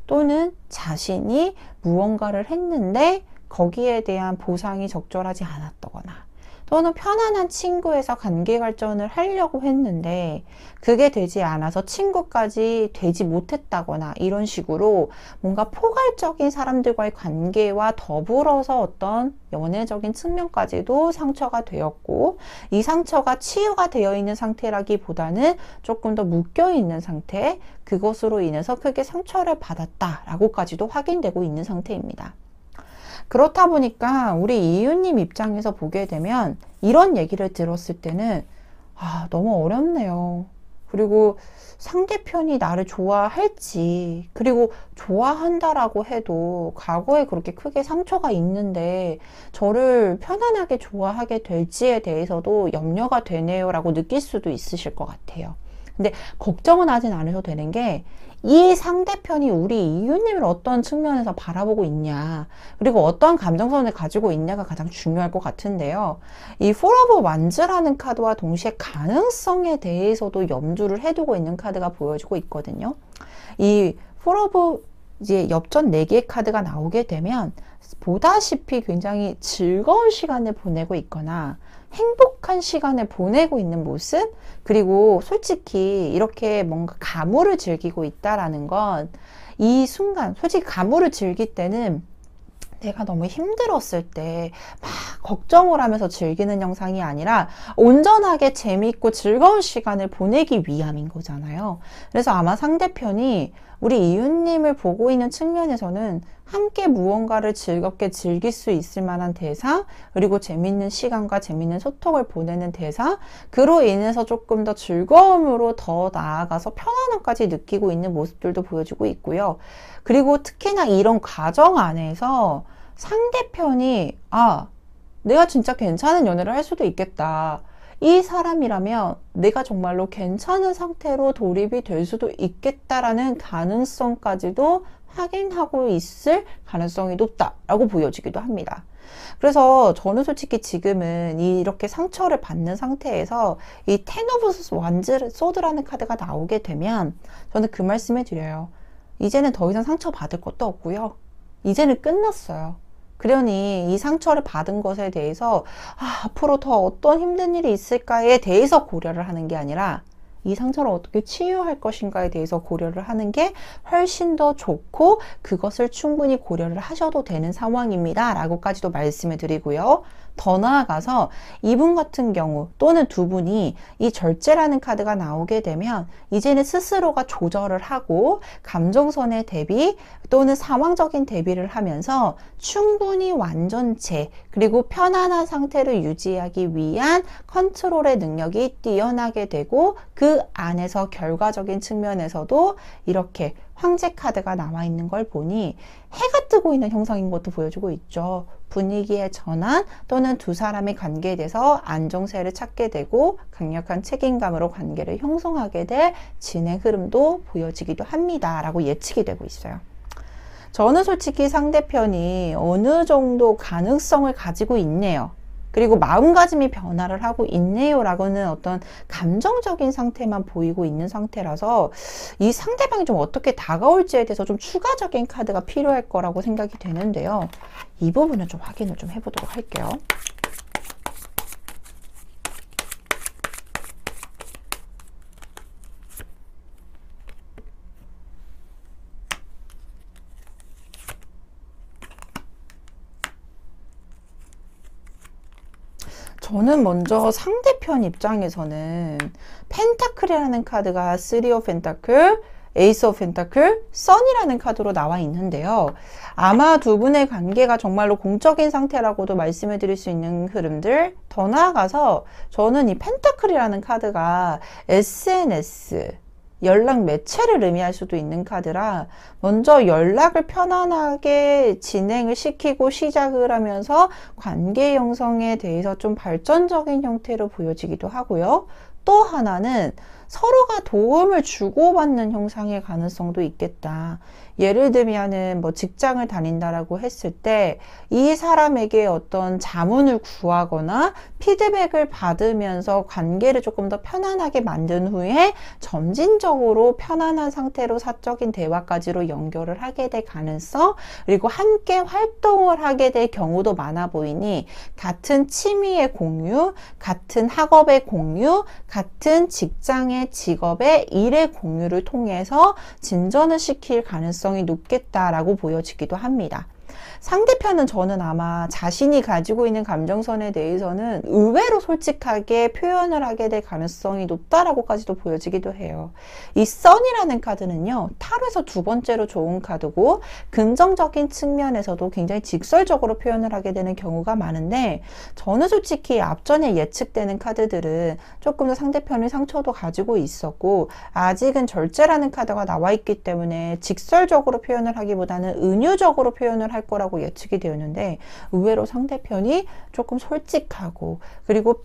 또는 자신이 무언가를 했는데 거기에 대한 보상이 적절하지 않았거나 또는 편안한 친구에서 관계 발전을 하려고 했는데 그게 되지 않아서 친구까지 되지 못했다거나 이런 식으로 뭔가 포괄적인 사람들과의 관계와 더불어서 어떤 연애적인 측면까지도 상처가 되었고, 이 상처가 치유가 되어 있는 상태라기보다는 조금 더 묶여 있는 상태, 그것으로 인해서 크게 상처를 받았다라고까지도 확인되고 있는 상태입니다. 그렇다 보니까 우리 이유님 입장에서 보게 되면 이런 얘기를 들었을 때는 너무 어렵네요. 그리고 상대편이 나를 좋아할지, 그리고 좋아한다라고 해도 과거에 그렇게 크게 상처가 있는데 저를 편안하게 좋아하게 될지에 대해서도 염려가 되네요 라고 느낄 수도 있으실 것 같아요. 근데 걱정은 하진 않으셔도 되는 게, 이 상대편이 우리 이유님을 어떤 측면에서 바라보고 있냐, 그리고 어떠한 감정선을 가지고 있냐가 가장 중요할 것 같은데요. 이 Four of Wands라는 카드와 동시에 가능성에 대해서도 염두를 해두고 있는 카드가 보여지고 있거든요. 이 Four of 이제 엽전 4개의 카드가 나오게 되면 보다시피 굉장히 즐거운 시간을 보내고 있거나 행복한 시간을 보내고 있는 모습, 그리고 솔직히 이렇게 뭔가 가물을 즐기고 있다라는 건 이 순간, 솔직히 가물을 즐길 때는 내가 너무 힘들었을 때 막 걱정을 하면서 즐기는 영상이 아니라 온전하게 재미있고 즐거운 시간을 보내기 위함인 거잖아요. 그래서 아마 상대편이 우리 이웃님을 보고 있는 측면에서는 함께 무언가를 즐겁게 즐길 수 있을 만한 대상, 그리고 재밌는 시간과 재밌는 소통을 보내는 대상, 그로 인해서 조금 더 즐거움으로 더 나아가서 편안함까지 느끼고 있는 모습들도 보여주고 있고요. 그리고 특히나 이런 과정 안에서 상대편이 내가 진짜 괜찮은 연애를 할 수도 있겠다, 이 사람이라면 내가 정말로 괜찮은 상태로 돌입이 될 수도 있겠다라는 가능성까지도 확인하고 있을 가능성이 높다라고 보여지기도 합니다. 그래서 저는 솔직히 지금은 이렇게 상처를 받는 상태에서 이 텐 오브 완즈 소드라는 카드가 나오게 되면 저는 그 말씀을 드려요. 이제는 더 이상 상처 받을 것도 없고요. 이제는 끝났어요. 그러니 이 상처를 받은 것에 대해서 앞으로 더 어떤 힘든 일이 있을까에 대해서 고려를 하는 게 아니라 이 상처를 어떻게 치유할 것인가에 대해서 고려를 하는 게 훨씬 더 좋고, 그것을 충분히 고려를 하셔도 되는 상황입니다 라고까지도 말씀을 드리고요. 더 나아가서 이분 같은 경우 또는 두 분이 이 절제라는 카드가 나오게 되면 이제는 스스로가 조절을 하고 감정선의 대비 또는 상황적인 대비를 하면서 충분히 완전체, 그리고 편안한 상태를 유지하기 위한 컨트롤의 능력이 뛰어나게 되고, 그 안에서 결과적인 측면에서도 이렇게 황제 카드가 나와 있는 걸 보니 해가 뜨고 있는 형상인 것도 보여주고 있죠. 분위기의 전환 또는 두 사람의 관계에 대해서 안정세를 찾게 되고 강력한 책임감으로 관계를 형성하게 될 진행 흐름도 보여지기도 합니다 라고 예측이 되고 있어요. 저는 솔직히 상대편이 어느 정도 가능성을 가지고 있네요. 그리고 마음가짐이 변화를 하고 있네요 라고는 어떤 감정적인 상태만 보이고 있는 상태라서 이 상대방이 좀 어떻게 다가올지에 대해서 좀 추가적인 카드가 필요할 거라고 생각이 되는데요. 이 부분을 좀 확인을 좀 해보도록 할게요. 저는 먼저 상대편 입장에서는 펜타클이라는 카드가 3 of 펜타클, 에이스 오브 펜타클, 선이라는 카드로 나와 있는데요. 아마 두 분의 관계가 정말로 공적인 상태라고도 말씀을 드릴 수 있는 흐름들, 더 나아가서 저는 이 펜타클이라는 카드가 SNS, 연락 매체를 의미할 수도 있는 카드라 먼저 연락을 편안하게 진행을 시키고 시작을 하면서 관계 형성에 대해서 좀 발전적인 형태로 보여지기도 하고요. 또 하나는 서로가 도움을 주고받는 형상의 가능성도 있겠다. 예를 들면은 뭐 직장을 다닌다라고 했을 때 이 사람에게 어떤 자문을 구하거나 피드백을 받으면서 관계를 조금 더 편안하게 만든 후에 점진적으로 편안한 상태로 사적인 대화까지로 연결을 하게 될 가능성, 그리고 함께 활동을 하게 될 경우도 많아 보이니 같은 취미의 공유, 같은 학업의 공유, 같은 직장의 직업의 일의 공유를 통해서 진전을 시킬 가능성이 높겠다라고 보여지기도 합니다. 상대편은 저는 아마 자신이 가지고 있는 감정선에 대해서는 의외로 솔직하게 표현을 하게 될 가능성이 높다라고까지도 보여지기도 해요. 이 선이라는 카드는요, 타로에서 두 번째로 좋은 카드고 긍정적인 측면에서도 굉장히 직설적으로 표현을 하게 되는 경우가 많은데, 저는 솔직히 앞전에 예측되는 카드들은 조금 더 상대편의 상처도 가지고 있었고 아직은 절제라는 카드가 나와 있기 때문에 직설적으로 표현을 하기보다는 은유적으로 표현을 할 거라고 예측이 되었는데, 의외로 상대편이 조금 솔직하고 그리고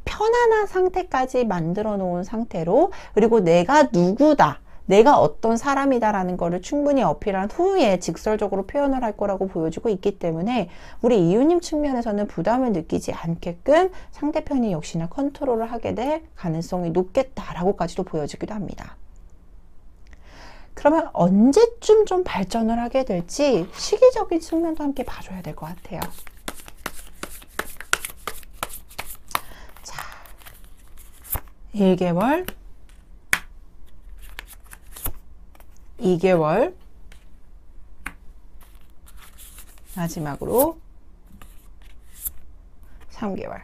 편안한 상태까지 만들어 놓은 상태로, 그리고 내가 누구다, 내가 어떤 사람이다라는 거를 충분히 어필한 후에 직설적으로 표현을 할 거라고 보여지고 있기 때문에 우리 이유님 측면에서는 부담을 느끼지 않게끔 상대편이 역시나 컨트롤을 하게 될 가능성이 높겠다라고까지도 보여지기도 합니다. 그러면 언제쯤 좀 발전을 하게 될지 시기적인 측면도 함께 봐줘야 될 것 같아요. 자, 1개월, 2개월, 마지막으로 3개월.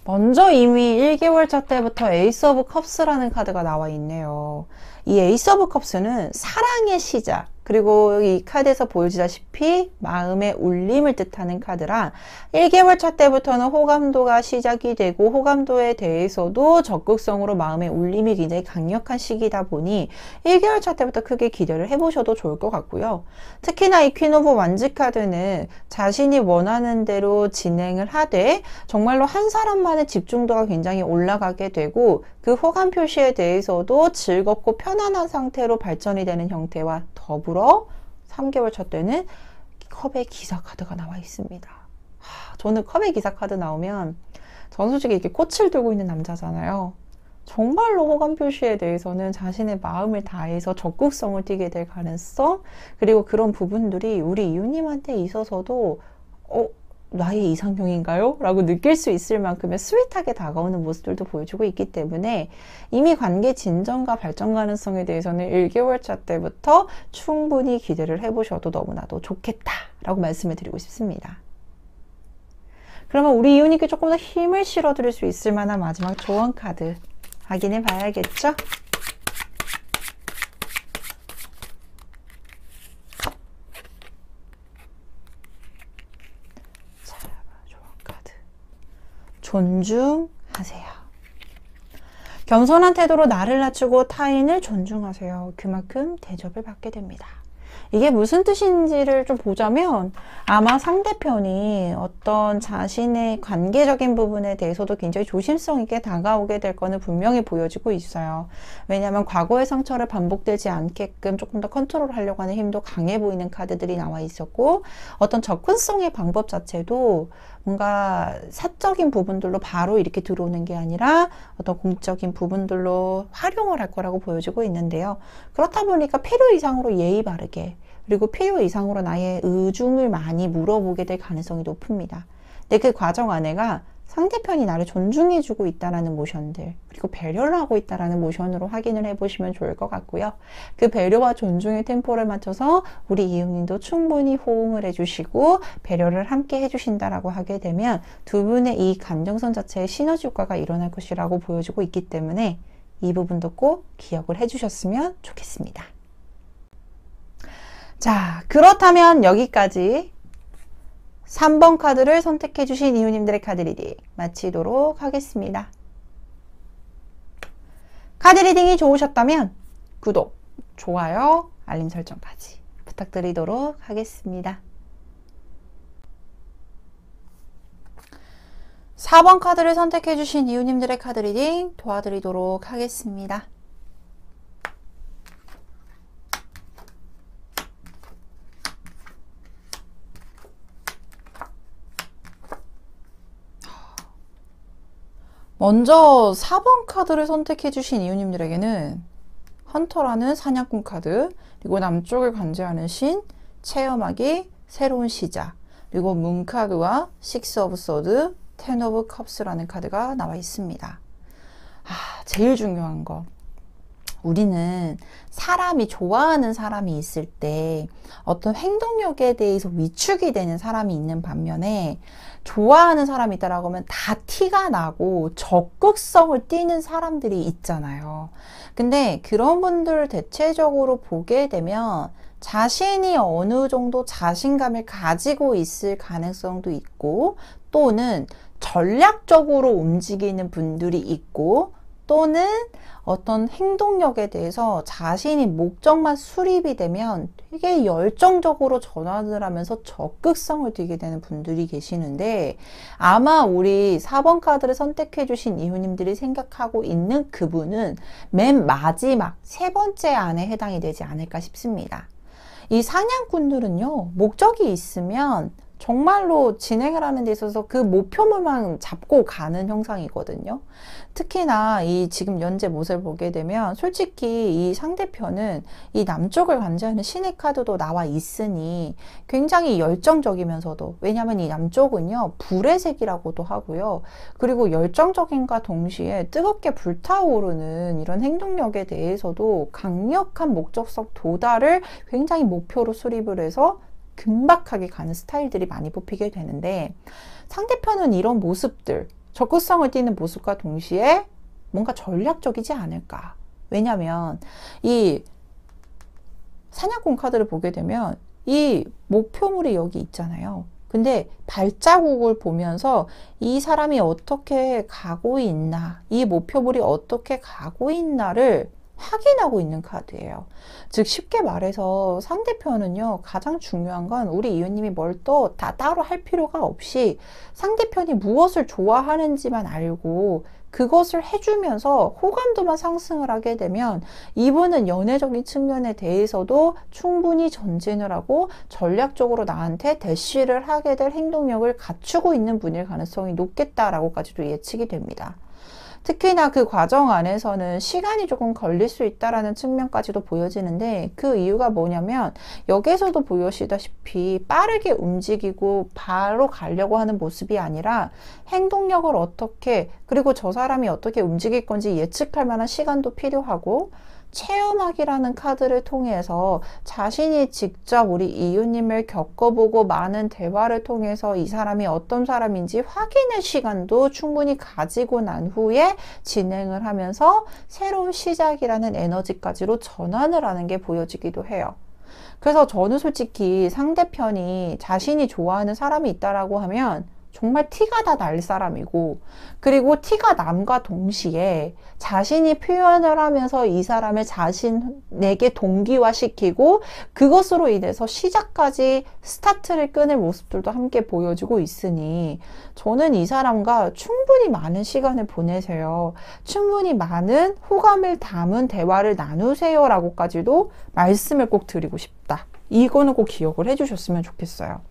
먼저 이미 1개월 차 때부터 에이스 오브 컵스라는 카드가 나와 있네요. 이 에이스 오브 컵스는 사랑의 시작, 그리고 이 카드에서 보여지다시피 마음의 울림을 뜻하는 카드라 1개월 차 때부터는 호감도가 시작이 되고 호감도에 대해서도 적극성으로 마음의 울림이 굉장히 강력한 시기다 보니 1개월 차 때부터 크게 기대를 해보셔도 좋을 것 같고요. 특히나 이 퀸 오브 완즈 카드는 자신이 원하는 대로 진행을 하되 정말로 한 사람만의 집중도가 굉장히 올라가게 되고 그 호감 표시에 대해서도 즐겁고 편안한 상태로 발전이 되는 형태와 더불어 3개월 차 때는 컵의 기사 카드가 나와 있습니다. 저는 컵의 기사 카드 나오면, 저는 솔직히 이렇게 꽃을 들고 있는 남자잖아요. 정말로 호감 표시에 대해서는 자신의 마음을 다해서 적극성을 띠게 될 가능성, 그리고 그런 부분들이 우리 이웃님한테 있어서도 나의 이상형인가요? 라고 느낄 수 있을 만큼의 스윗하게 다가오는 모습들도 보여주고 있기 때문에 이미 관계 진전과 발전 가능성에 대해서는 1개월 차 때부터 충분히 기대를 해보셔도 너무나도 좋겠다라고 말씀을 드리고 싶습니다. 그러면 우리 이웃님께 조금 더 힘을 실어드릴 수 있을 만한 마지막 조언 카드 확인해 봐야겠죠? 존중하세요. 겸손한 태도로 나를 낮추고 타인을 존중하세요. 그만큼 대접을 받게 됩니다. 이게 무슨 뜻인지를 좀 보자면 아마 상대편이 어떤 자신의 관계적인 부분에 대해서도 굉장히 조심성 있게 다가오게 될 거는 분명히 보여지고 있어요. 왜냐하면 과거의 상처를 반복되지 않게끔 조금 더 컨트롤하려고 하는 힘도 강해 보이는 카드들이 나와 있었고, 어떤 접근성의 방법 자체도 뭔가 사적인 부분들로 바로 이렇게 들어오는 게 아니라 어떤 공적인 부분들로 활용을 할 거라고 보여지고 있는데요. 그렇다 보니까 필요 이상으로 예의 바르게, 그리고 필요 이상으로 나의 의중을 많이 물어보게 될 가능성이 높습니다. 근데 그 과정 안에가 상대편이 나를 존중해주고 있다라는 모션들, 그리고 배려를 하고 있다라는 모션으로 확인을 해보시면 좋을 것 같고요. 그 배려와 존중의 템포를 맞춰서 우리 이웃님도 충분히 호응을 해주시고 배려를 함께 해주신다라고 하게 되면 두 분의 이 감정선 자체의 시너지 효과가 일어날 것이라고 보여지고 있기 때문에 이 부분도 꼭 기억을 해주셨으면 좋겠습니다. 자, 그렇다면 여기까지 3번 카드를 선택해 주신 이웃님들의 카드 리딩 마치도록 하겠습니다. 카드 리딩이 좋으셨다면 구독, 좋아요, 알림 설정까지 부탁드리도록 하겠습니다. 4번 카드를 선택해주신 이웃님들의 카드 리딩 도와드리도록 하겠습니다. 먼저 4번 카드를 선택해주신 이웃님들에게는 헌터라는 사냥꾼 카드, 그리고 남쪽을 관제하는 신, 체험하기, 새로운 시작, 그리고 문 카드와 식스 오브 소드, 텐 오브 컵스라는 카드가 나와 있습니다. 제일 중요한 거. 우리는 사람이 좋아하는 사람이 있을 때 어떤 행동력에 대해서 위축이 되는 사람이 있는 반면에 좋아하는 사람이 있다라고 하면 다 티가 나고 적극성을 띠는 사람들이 있잖아요. 근데 그런 분들을 대체적으로 보게 되면 자신이 어느 정도 자신감을 가지고 있을 가능성도 있고, 또는 전략적으로 움직이는 분들이 있고, 또는 어떤 행동력에 대해서 자신이 목적만 수립이 되면 되게 열정적으로 전환을 하면서 적극성을 띠게 되는 분들이 계시는데, 아마 우리 4번 카드를 선택해 주신 이웃님들이 생각하고 있는 그분은 맨 마지막 세 번째 안에 해당이 되지 않을까 싶습니다. 이 사냥꾼들은요, 목적이 있으면 정말로 진행을 하는 데 있어서 그 목표물만 잡고 가는 형상이거든요. 특히나 이 지금 현재 모습을 보게 되면 솔직히 이 상대편은 이 남쪽을 관제하는 신의 카드도 나와 있으니 굉장히 열정적이면서도, 왜냐하면 이 남쪽은요 불의 색이라고도 하고요, 그리고 열정적인과 동시에 뜨겁게 불타오르는 이런 행동력에 대해서도 강력한 목적성 도달을 굉장히 목표로 수립을 해서 금박하게 가는 스타일들이 많이 뽑히게 되는데, 상대편은 이런 모습들, 적극성을 띠는 모습과 동시에 뭔가 전략적이지 않을까. 왜냐면 이 사냥꾼 카드를 보게 되면 이 목표물이 여기 있잖아요. 근데 발자국을 보면서 이 사람이 어떻게 가고 있나, 이 목표물이 어떻게 가고 있나를 확인하고 있는 카드예요. 즉 쉽게 말해서 상대편은요, 가장 중요한 건 우리 이웃님이 뭘 또 다 따로 할 필요가 없이 상대편이 무엇을 좋아하는지만 알고 그것을 해주면서 호감도만 상승을 하게 되면 이분은 연애적인 측면에 대해서도 충분히 전진을 하고 전략적으로 나한테 대시를 하게 될 행동력을 갖추고 있는 분일 가능성이 높겠다라고까지도 예측이 됩니다. 특히나 그 과정 안에서는 시간이 조금 걸릴 수 있다라는 측면까지도 보여지는데, 그 이유가 뭐냐면 여기에서도 보여지다시피 빠르게 움직이고 바로 가려고 하는 모습이 아니라 행동력을 어떻게, 그리고 저 사람이 어떻게 움직일 건지 예측할 만한 시간도 필요하고, 체험하기라는 카드를 통해서 자신이 직접 우리 이웃님을 겪어보고 많은 대화를 통해서 이 사람이 어떤 사람인지 확인의 시간도 충분히 가지고 난 후에 진행을 하면서 새로운 시작이라는 에너지까지로 전환을 하는 게 보여지기도 해요. 그래서 저는 솔직히 상대편이 자신이 좋아하는 사람이 있다라고 하면 정말 티가 다 날 사람이고, 그리고 티가 남과 동시에 자신이 표현을 하면서 이 사람을 자신에게 동기화시키고 그것으로 인해서 시작까지 스타트를 끊을 모습들도 함께 보여주고 있으니, 저는 이 사람과 충분히 많은 시간을 보내세요, 충분히 많은 호감을 담은 대화를 나누세요 라고까지도 말씀을 꼭 드리고 싶다. 이거는 꼭 기억을 해주셨으면 좋겠어요.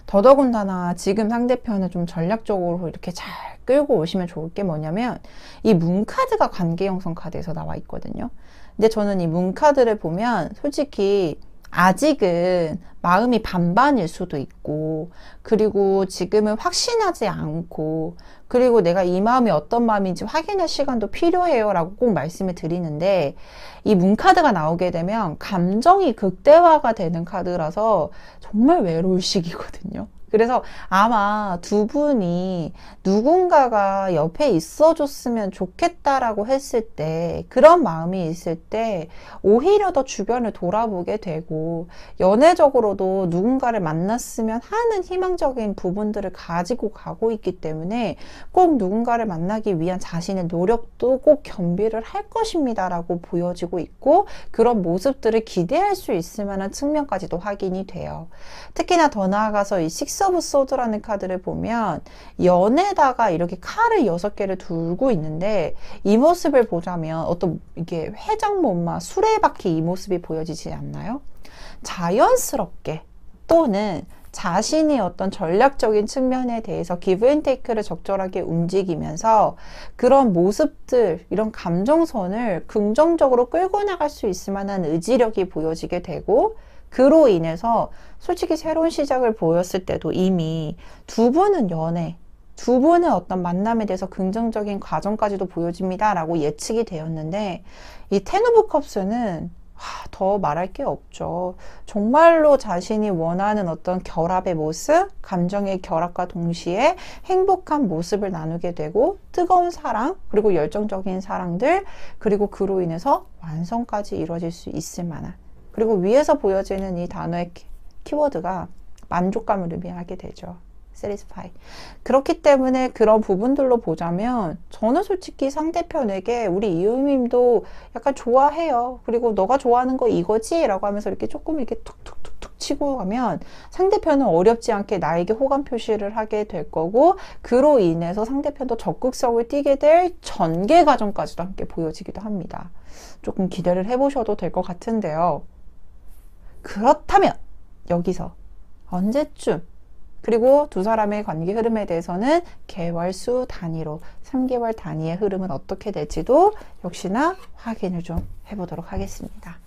더더군다나 지금 상대편을 좀 전략적으로 이렇게 잘 끌고 오시면 좋을 게 뭐냐면, 이 문카드가 관계 형성 카드에서 나와 있거든요. 근데 저는 이 문카드를 보면 솔직히 아직은 마음이 반반일 수도 있고, 그리고 지금은 확신하지 않고, 그리고 내가 이 마음이 어떤 마음인지 확인할 시간도 필요해요 라고 꼭 말씀을 드리는데, 이 문카드가 나오게 되면 감정이 극대화가 되는 카드라서 정말 외로울 시기거든요. 그래서 아마 두 분이 누군가가 옆에 있어줬으면 좋겠다라고 했을 때, 그런 마음이 있을 때 오히려 더 주변을 돌아보게 되고, 연애적으로도 누군가를 만났으면 하는 희망적인 부분들을 가지고 가고 있기 때문에 꼭 누군가를 만나기 위한 자신의 노력도 꼭 겸비를 할 것입니다 라고 보여지고 있고, 그런 모습들을 기대할 수 있을 만한 측면까지도 확인이 돼요. 특히나 더 나아가서 이 식스 에이스 오브 소드라는 카드를 보면 연에다가 이렇게 칼을 6개를 들고 있는데 이 모습을 보자면 어떤 이게 회전목마, 수레바퀴 이 모습이 보여지지 않나요? 자연스럽게 또는 자신이 어떤 전략적인 측면에 대해서 기브 앤 테이크를 적절하게 움직이면서 그런 모습들, 이런 감정선을 긍정적으로 끌고 나갈 수 있을 만한 의지력이 보여지게 되고 그로 인해서 솔직히 새로운 시작을 보였을 때도 이미 두 분은 연애, 두 분의 어떤 만남에 대해서 긍정적인 과정까지도 보여집니다 라고 예측이 되었는데 이 텐 오브 컵스는 더 말할 게 없죠. 정말로 자신이 원하는 어떤 결합의 모습, 감정의 결합과 동시에 행복한 모습을 나누게 되고 뜨거운 사랑, 그리고 열정적인 사랑들, 그리고 그로 인해서 완성까지 이루어질 수 있을 만한, 그리고 위에서 보여지는 이 단어의 키워드가 만족감을 의미하게 되죠. satisfy. 그렇기 때문에 그런 부분들로 보자면 저는 솔직히 상대편에게 우리 이유님도 약간 좋아해요. 그리고 너가 좋아하는 거 이거지? 라고 하면서 이렇게 조금 이렇게 툭툭툭툭 치고 가면 상대편은 어렵지 않게 나에게 호감 표시를 하게 될 거고 그로 인해서 상대편도 적극성을 띠게 될 전개 과정까지도 함께 보여지기도 합니다. 조금 기대를 해보셔도 될 것 같은데요. 그렇다면 여기서 언제쯤 그리고 두 사람의 관계 흐름에 대해서는 개월수 단위로 3개월 단위의 흐름은 어떻게 될지도 역시나 확인을 좀 해보도록 하겠습니다.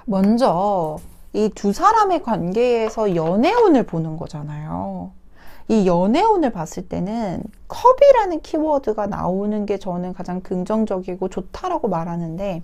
먼저 이 두 사람의 관계에서 연애운을 보는 거잖아요. 이 연애운을 봤을 때는 컵이라는 키워드가 나오는 게 저는 가장 긍정적이고 좋다라고 말하는데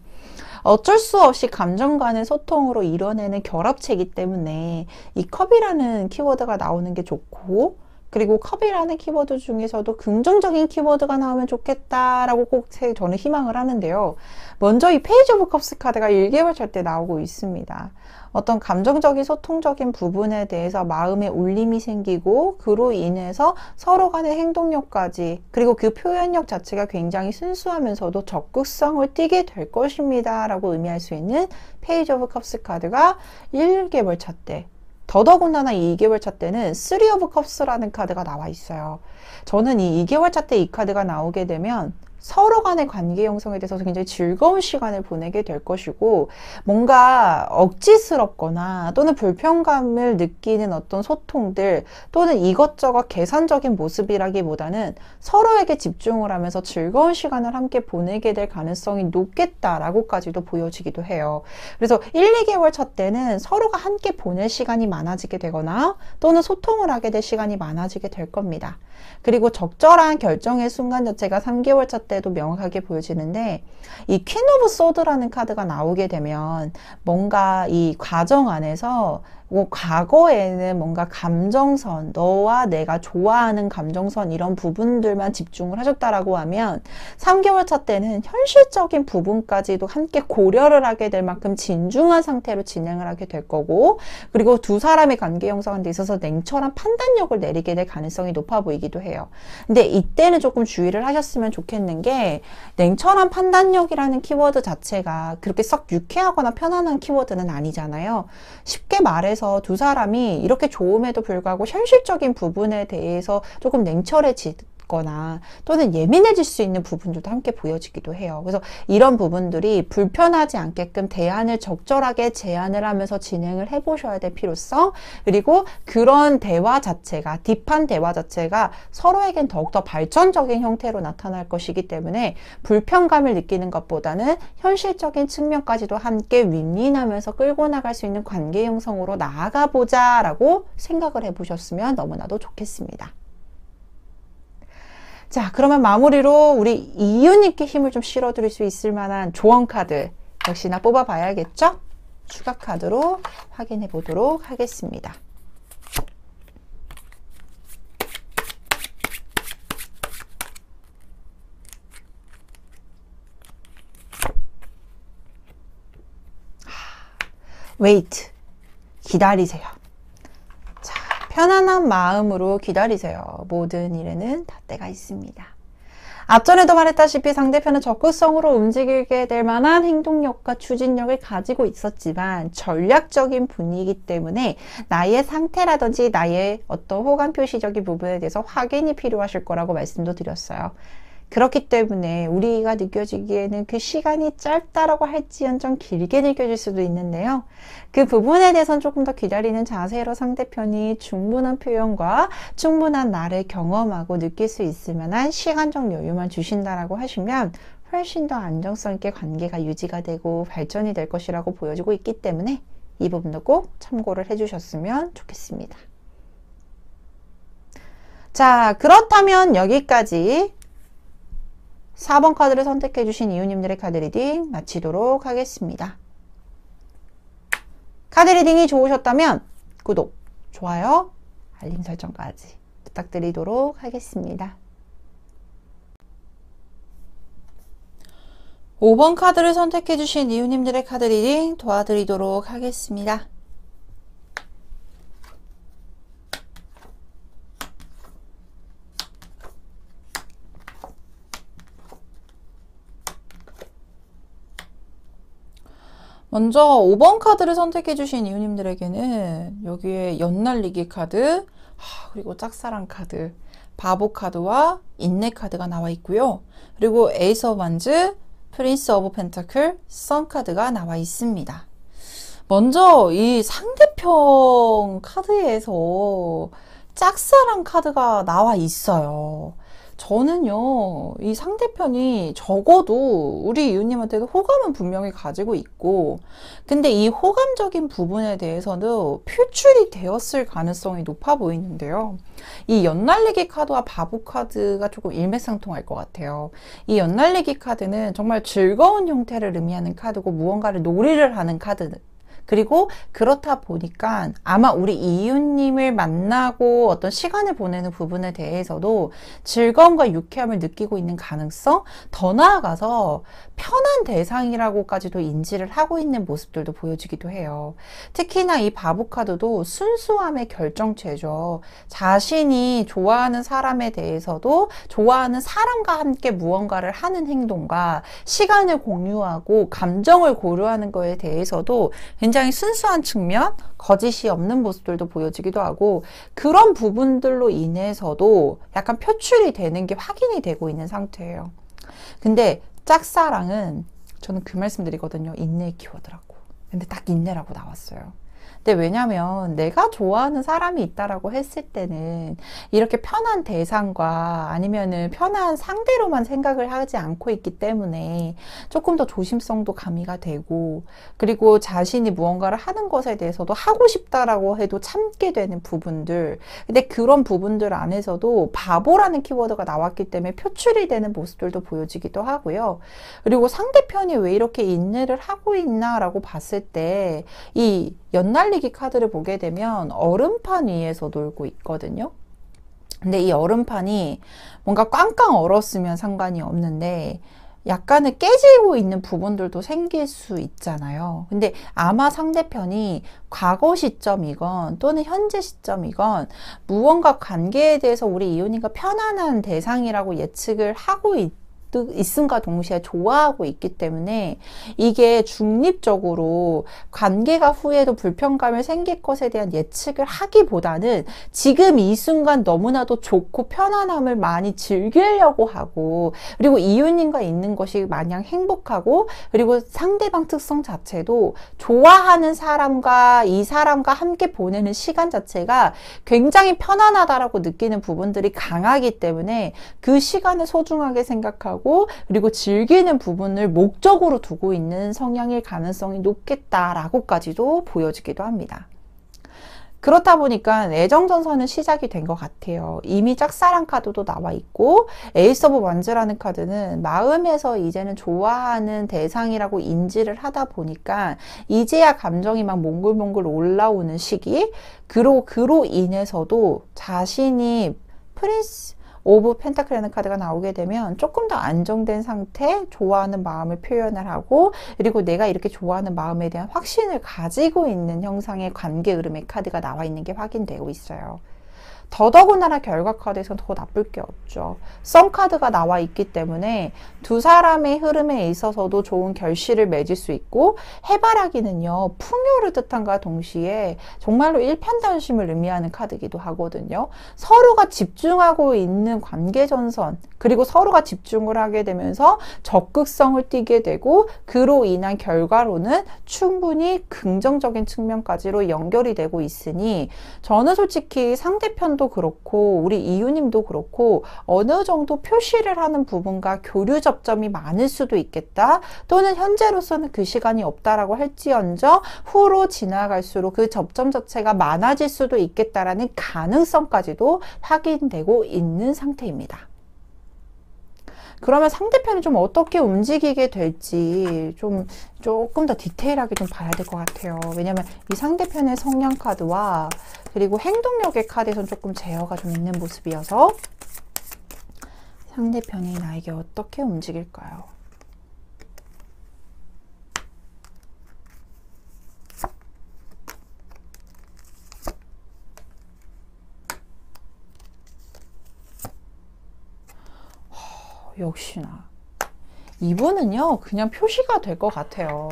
어쩔 수 없이 감정 간의 소통으로 이뤄내는 결합체이기 때문에 이 컵이라는 키워드가 나오는 게 좋고 그리고 컵이라는 키워드 중에서도 긍정적인 키워드가 나오면 좋겠다라고 꼭 저는 희망을 하는데요. 먼저 이 페이지 오브 컵스 카드가 1개월 차 때 나오고 있습니다. 어떤 감정적인 소통적인 부분에 대해서 마음의 울림이 생기고 그로 인해서 서로 간의 행동력까지 그리고 그 표현력 자체가 굉장히 순수하면서도 적극성을 띠게 될 것입니다 라고 의미할 수 있는 페이지 오브 컵스 카드가 1개월 차 때 더더군다나 이 2개월 차 때는 3 오브 컵스라는 카드가 나와 있어요. 저는 이 2개월 차 때 이 카드가 나오게 되면 서로 간의 관계 형성에 대해서 굉장히 즐거운 시간을 보내게 될 것이고 뭔가 억지스럽거나 또는 불편감을 느끼는 어떤 소통들 또는 이것저것 계산적인 모습이라기보다는 서로에게 집중을 하면서 즐거운 시간을 함께 보내게 될 가능성이 높겠다라고까지도 보여지기도 해요. 그래서 1, 2개월 차 때는 서로가 함께 보낼 시간이 많아지게 되거나 또는 소통을 하게 될 시간이 많아지게 될 겁니다. 그리고 적절한 결정의 순간 자체가 3개월 차 때도 명확하게 보여지는데 이 퀸 오브 소드라는 카드가 나오게 되면 뭔가 이 과정 안에서 과거에는 뭔가 감정선, 너와 내가 좋아하는 감정선 이런 부분들만 집중을 하셨다라고 하면 3개월 차 때는 현실적인 부분까지도 함께 고려를 하게 될 만큼 진중한 상태로 진행을 하게 될 거고 그리고 두 사람의 관계 형성하는 데 있어서 냉철한 판단력을 내리게 될 가능성이 높아 보이기도 해요. 근데 이때는 조금 주의를 하셨으면 좋겠는 게 냉철한 판단력이라는 키워드 자체가 그렇게 썩 유쾌하거나 편안한 키워드는 아니잖아요. 쉽게 말해서 두 사람이 이렇게 좋음에도 불구하고 현실적인 부분에 대해서 조금 냉철해지거나 또는 예민해질 수 있는 부분들도 함께 보여지기도 해요. 그래서 이런 부분들이 불편하지 않게끔 대안을 적절하게 제안을 하면서 진행을 해보셔야 될 필요성 그리고 그런 대화 자체가 딥한 대화 자체가 서로에겐 더욱더 발전적인 형태로 나타날 것이기 때문에 불편감을 느끼는 것보다는 현실적인 측면까지도 함께 윈윈하면서 끌고 나갈 수 있는 관계 형성으로 나아가보자 라고 생각을 해보셨으면 너무나도 좋겠습니다. 자, 그러면 마무리로 우리 이유님께 힘을 좀 실어드릴 수 있을 만한 조언 카드 역시나 뽑아봐야겠죠? 추가 카드로 확인해 보도록 하겠습니다. wait. 기다리세요. 자, 편안한 마음으로 기다리세요. 모든 일에는 다 때가 있습니다. 앞전에도 말했다시피 상대편은 적극성으로 움직이게 될 만한 행동력과 추진력을 가지고 있었지만 전략적인 분이기 때문에 나의 상태라든지 나의 어떤 호감 표시적인 부분에 대해서 확인이 필요하실 거라고 말씀도 드렸어요. 그렇기 때문에 우리가 느껴지기에는 그 시간이 짧다라고 할지언정 길게 느껴질 수도 있는데요. 그 부분에 대해서는 조금 더 기다리는 자세로 상대편이 충분한 표현과 충분한 나를 경험하고 느낄 수 있을 만한 시간적 여유만 주신다라고 하시면 훨씬 더 안정성 있게 관계가 유지가 되고 발전이 될 것이라고 보여지고 있기 때문에 이 부분도 꼭 참고를 해주셨으면 좋겠습니다. 자, 그렇다면 여기까지 4번 카드를 선택해 주신 이유님들의 카드 리딩 마치도록 하겠습니다. 카드 리딩이 좋으셨다면 구독, 좋아요, 알림 설정까지 부탁드리도록 하겠습니다. 5번 카드를 선택해 주신 이유님들의 카드 리딩 도와드리도록 하겠습니다. 먼저 5번 카드를 선택해 주신 이유님들에게는 여기에 연날리기 카드, 그리고 짝사랑 카드, 바보 카드와 인내 카드가 나와 있고요. 그리고 에이스 오브 완즈, 프린스 오브 펜타클, 선 카드가 나와 있습니다. 먼저 이 상대편 카드에서 짝사랑 카드가 나와 있어요. 저는요, 이 상대편이 적어도 우리 이웃님한테도 호감은 분명히 가지고 있고, 근데 이 호감적인 부분에 대해서도 표출이 되었을 가능성이 높아 보이는데요. 이 연날리기 카드와 바보 카드가 조금 일맥상통할 것 같아요. 이 연날리기 카드는 정말 즐거운 형태를 의미하는 카드고, 무언가를 놀이를 하는 카드. 그리고 그렇다 보니까 아마 우리 이웃님을 만나고 어떤 시간을 보내는 부분에 대해서도 즐거움과 유쾌함을 느끼고 있는 가능성, 더 나아가서 편한 대상이라고까지도 인지를 하고 있는 모습들도 보여지기도 해요. 특히나 이 바보 카드도 순수함의 결정체죠. 자신이 좋아하는 사람에 대해서도 좋아하는 사람과 함께 무언가를 하는 행동과 시간을 공유하고 감정을 고려하는 거에 대해서도 굉장히 순수한 측면, 거짓이 없는 모습들도 보여지기도 하고, 그런 부분들로 인해서도 약간 표출이 되는 게 확인이 되고 있는 상태예요. 근데 짝사랑은 저는 그 말씀 드리거든요. 인내의 키워드라고. 근데 딱 인내라고 나왔어요. 근데 왜냐면 내가 좋아하는 사람이 있다라고 했을 때는 이렇게 편한 대상과 아니면은 편한 상대로만 생각을 하지 않고 있기 때문에 조금 더 조심성도 가미가 되고, 그리고 자신이 무언가를 하는 것에 대해서도 하고 싶다라고 해도 참게 되는 부분들, 근데 그런 부분들 안에서도 바보라는 키워드가 나왔기 때문에 표출이 되는 모습들도 보여지기도 하고요. 그리고 상대편이 왜 이렇게 인내를 하고 있나라고 봤을 때 이 연날리기 카드를 보게 되면 얼음판 위에서 놀고 있거든요. 근데 이 얼음판이 뭔가 꽝꽝 얼었으면 상관이 없는데 약간은 깨지고 있는 부분들도 생길 수 있잖아요. 근데 아마 상대편이 과거 시점이건 또는 현재 시점이건 무언가 관계에 대해서 우리 이혼이가 편안한 대상이라고 예측을 하고 있음과 동시에 좋아하고 있기 때문에 이게 중립적으로 관계가 후에도 불편감을 생길 것에 대한 예측을 하기보다는 지금 이 순간 너무나도 좋고 편안함을 많이 즐기려고 하고, 그리고 이웃님과 있는 것이 마냥 행복하고, 그리고 상대방 특성 자체도 좋아하는 사람과 이 사람과 함께 보내는 시간 자체가 굉장히 편안하다라고 느끼는 부분들이 강하기 때문에 그 시간을 소중하게 생각하고, 그리고 즐기는 부분을 목적으로 두고 있는 성향일 가능성이 높겠다라고까지도 보여지기도 합니다. 그렇다 보니까 애정전선은 시작이 된 것 같아요. 이미 짝사랑 카드도 나와 있고, 에이스 오브 완즈라는 카드는 마음에서 이제는 좋아하는 대상이라고 인지를 하다 보니까 이제야 감정이 막 몽글몽글 올라오는 시기, 그로 인해서도 자신이 오브 펜타클이라는 카드가 나오게 되면 조금 더 안정된 상태, 좋아하는 마음을 표현을 하고, 그리고 내가 이렇게 좋아하는 마음에 대한 확신을 가지고 있는 형상의 관계 흐름의 카드가 나와 있는 게 확인되고 있어요. 더더군다나 결과 카드에서는 더 나쁠 게 없죠. 썸 카드가 나와 있기 때문에 두 사람의 흐름에 있어서도 좋은 결실을 맺을 수 있고, 해바라기는요, 풍요를 뜻한과 동시에 정말로 일편단심을 의미하는 카드이기도 하거든요. 서로가 집중하고 있는 관계 전선, 그리고 서로가 집중을 하게 되면서 적극성을 띠게 되고, 그로 인한 결과로는 충분히 긍정적인 측면까지로 연결이 되고 있으니, 저는 솔직히 상대편도 그렇고 우리 이유님도 그렇고 어느 정도 표시를 하는 부분과 교류 접점이 많을 수도 있겠다, 또는 현재로서는 그 시간이 없다라고 할지언정 후로 지나갈수록 그 접점 자체가 많아질 수도 있겠다라는 가능성까지도 확인되고 있는 상태입니다. 그러면 상대편이 좀 어떻게 움직이게 될지 조금 더 디테일하게 좀 봐야 될 것 같아요. 왜냐면 이 상대편의 성향 카드와 그리고 행동력의 카드에서는 조금 제어가 좀 있는 모습이어서 상대편이 나에게 어떻게 움직일까요? 역시나 이분은요 그냥 표시가 될 것 같아요.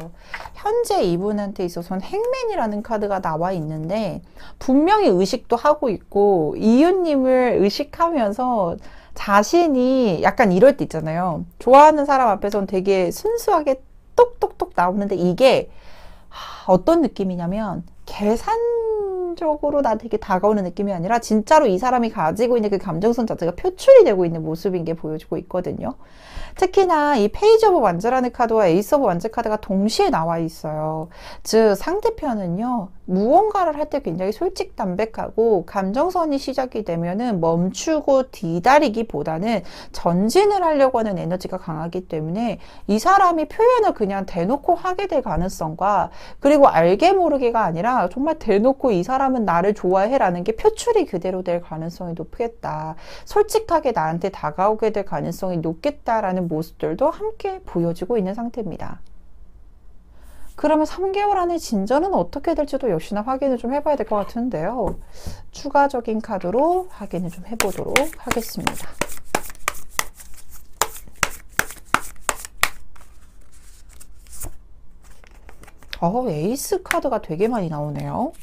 현재 이분한테 있어서는 행맨이라는 카드가 나와 있는데, 분명히 의식도 하고 있고 이유님을 의식하면서 자신이 약간 이럴 때 있잖아요. 좋아하는 사람 앞에서는 되게 순수하게 똑똑똑 나오는데, 이게 어떤 느낌이냐면 계산적으로 나한테 다가오는 느낌이 아니라 진짜로 이 사람이 가지고 있는 그 감정선 자체가 표출이 되고 있는 모습인 게 보여지고 있거든요. 특히나 이 페이지 오브 완즈라는 카드와 에이스 오브 완즈 카드가 동시에 나와 있어요. 즉 상대편은요 무언가를 할 때 굉장히 솔직담백하고, 감정선이 시작이 되면은 멈추고 뒤다리기보다는 전진을 하려고 하는 에너지가 강하기 때문에 이 사람이 표현을 그냥 대놓고 하게 될 가능성과, 그리고 알게 모르게가 아니라 정말 대놓고 이 사람은 나를 좋아해 라는 게 표출이 그대로 될 가능성이 높겠다, 솔직하게 나한테 다가오게 될 가능성이 높겠다라는 모습들도 함께 보여지고 있는 상태입니다. 그러면 3개월 안에 진전은 어떻게 될지도 역시나 확인을 좀 해봐야 될 것 같은데요. 추가적인 카드로 확인을 좀 해보도록 하겠습니다. 에이스 카드가 되게 많이 나오네요.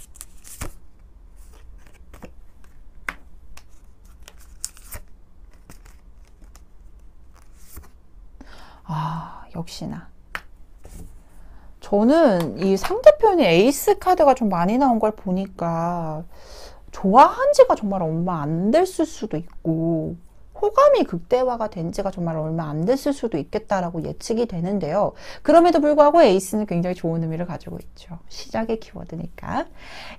역시나 저는 이 상대편이 에이스 카드가 좀 많이 나온 걸 보니까 좋아한 지가 정말 얼마 안 됐을 수도 있고, 호감이 극대화가 된 지가 정말 얼마 안 됐을 수도 있겠다라고 예측이 되는데요. 그럼에도 불구하고 에이스는 굉장히 좋은 의미를 가지고 있죠. 시작의 키워드니까.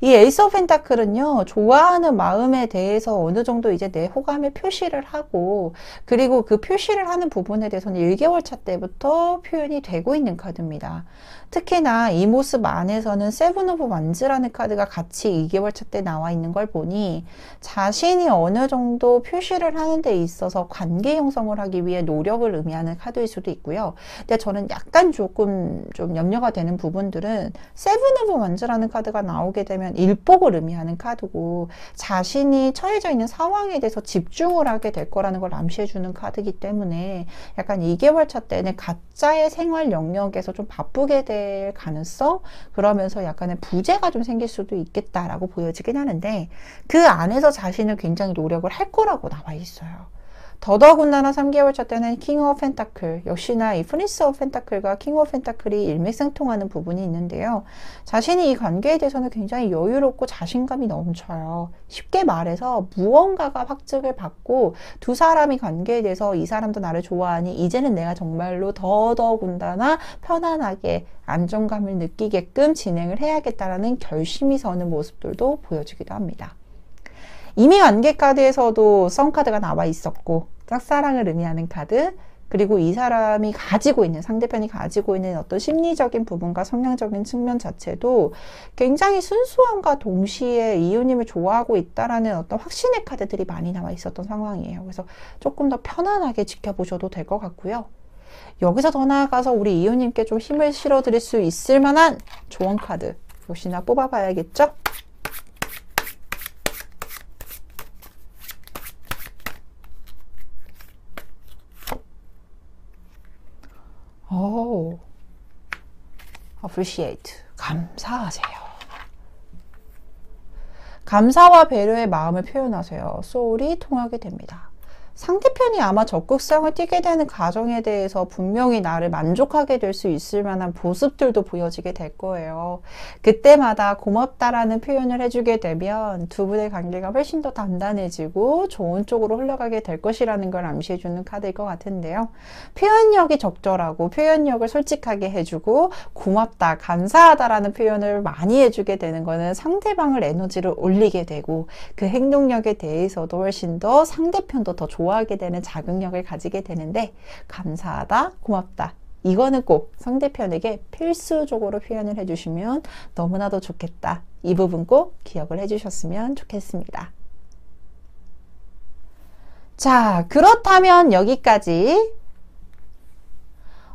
이 에이스 오브 펜타클은요, 좋아하는 마음에 대해서 어느 정도 이제 내 호감을 표시를 하고, 그리고 그 표시를 하는 부분에 대해서는 1개월 차 때부터 표현이 되고 있는 카드입니다. 특히나 이 모습 안에서는 세븐 오브 완즈라는 카드가 같이 2개월 차 때 나와 있는 걸 보니, 자신이 어느 정도 표시를 하는 데 있어서 관계 형성을 하기 위해 노력을 의미하는 카드일 수도 있고요. 근데 저는 약간 조금 좀 염려가 되는 부분들은, 세븐 오브 완즈라는 카드가 나오게 되면 일복을 의미하는 카드고, 자신이 처해져 있는 상황에 대해서 집중을 하게 될 거라는 걸 암시해주는 카드이기 때문에, 약간 2개월 차 때는 가짜의 생활 영역에서 좀 바쁘게 될 가능성, 그러면서 약간의 부재가 좀 생길 수도 있겠다라고 보여지긴 하는데, 그 안에서 자신은 굉장히 노력을 할 거라고 나와 있어요. 더더군다나 3개월 차 때는 킹 오브 펜타클, 역시나 이 프린스 오브 펜타클과 킹 오브 펜타클이 일맥상통하는 부분이 있는데요. 자신이 이 관계에 대해서는 굉장히 여유롭고 자신감이 넘쳐요. 쉽게 말해서 무언가가 확증을 받고 두 사람이 관계에 대해서 이 사람도 나를 좋아하니 이제는 내가 정말로 더더군다나 편안하게 안정감을 느끼게끔 진행을 해야겠다라는 결심이 서는 모습들도 보여지기도 합니다. 이미 관계 카드에서도 썸 카드가 나와 있었고, 짝사랑을 의미하는 카드, 그리고 이 사람이 가지고 있는, 상대편이 가지고 있는 어떤 심리적인 부분과 성향적인 측면 자체도 굉장히 순수함과 동시에 이유님을 좋아하고 있다라는 어떤 확신의 카드들이 많이 나와 있었던 상황이에요. 그래서 조금 더 편안하게 지켜보셔도 될 것 같고요. 여기서 더 나아가서 우리 이유님께 좀 힘을 실어드릴 수 있을 만한 조언 카드 역시나 뽑아봐야겠죠? 오, appreciate. 감사하세요. 감사와 배려의 마음을 표현하세요. 소울이 통하게 됩니다. 상대편이 아마 적극성을 띠게 되는 과정에 대해서 분명히 나를 만족하게 될 수 있을 만한 모습들도 보여지게 될 거예요. 그때마다 고맙다라는 표현을 해주게 되면 두 분의 관계가 훨씬 더 단단해지고 좋은 쪽으로 흘러가게 될 것이라는 걸 암시해주는 카드일 것 같은데요. 표현력이 적절하고 표현력을 솔직하게 해주고 고맙다, 감사하다라는 표현을 많이 해주게 되는 거는 상대방을 에너지를 올리게 되고 그 행동력에 대해서도 훨씬 더 상대편도 더 좋아하게 되는 자극력을 가지게 되는데, 감사하다, 고맙다, 이거는 꼭 상대편에게 필수적으로 표현을 해주시면 너무나도 좋겠다. 이 부분 꼭 기억을 해주셨으면 좋겠습니다. 자, 그렇다면 여기까지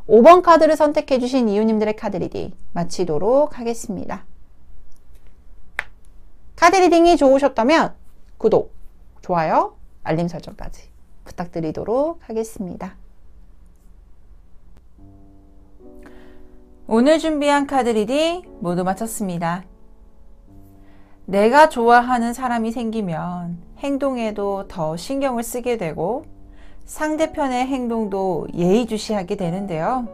5번 카드를 선택해 주신 이유님들의 카드 리딩 마치도록 하겠습니다. 카드 리딩이 좋으셨다면 구독, 좋아요, 알림 설정까지 부탁드리도록 하겠습니다. 오늘 준비한 카드 리딩 모두 마쳤습니다. 내가 좋아하는 사람이 생기면 행동에도 더 신경을 쓰게 되고 상대편의 행동도 예의주시하게 되는데요.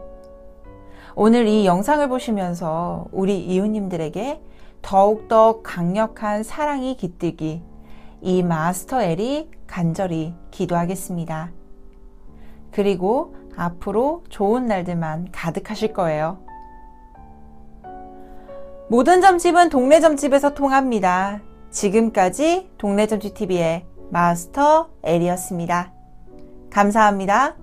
오늘 이 영상을 보시면서 우리 이웃님들에게 더욱더 강력한 사랑이 깃들기 이 마스터 L이 간절히 기도하겠습니다. 그리고 앞으로 좋은 날들만 가득하실 거예요. 모든 점집은 동네 점집에서 통합니다. 지금까지 동네 점집 TV의 마스터 L이었습니다. 감사합니다.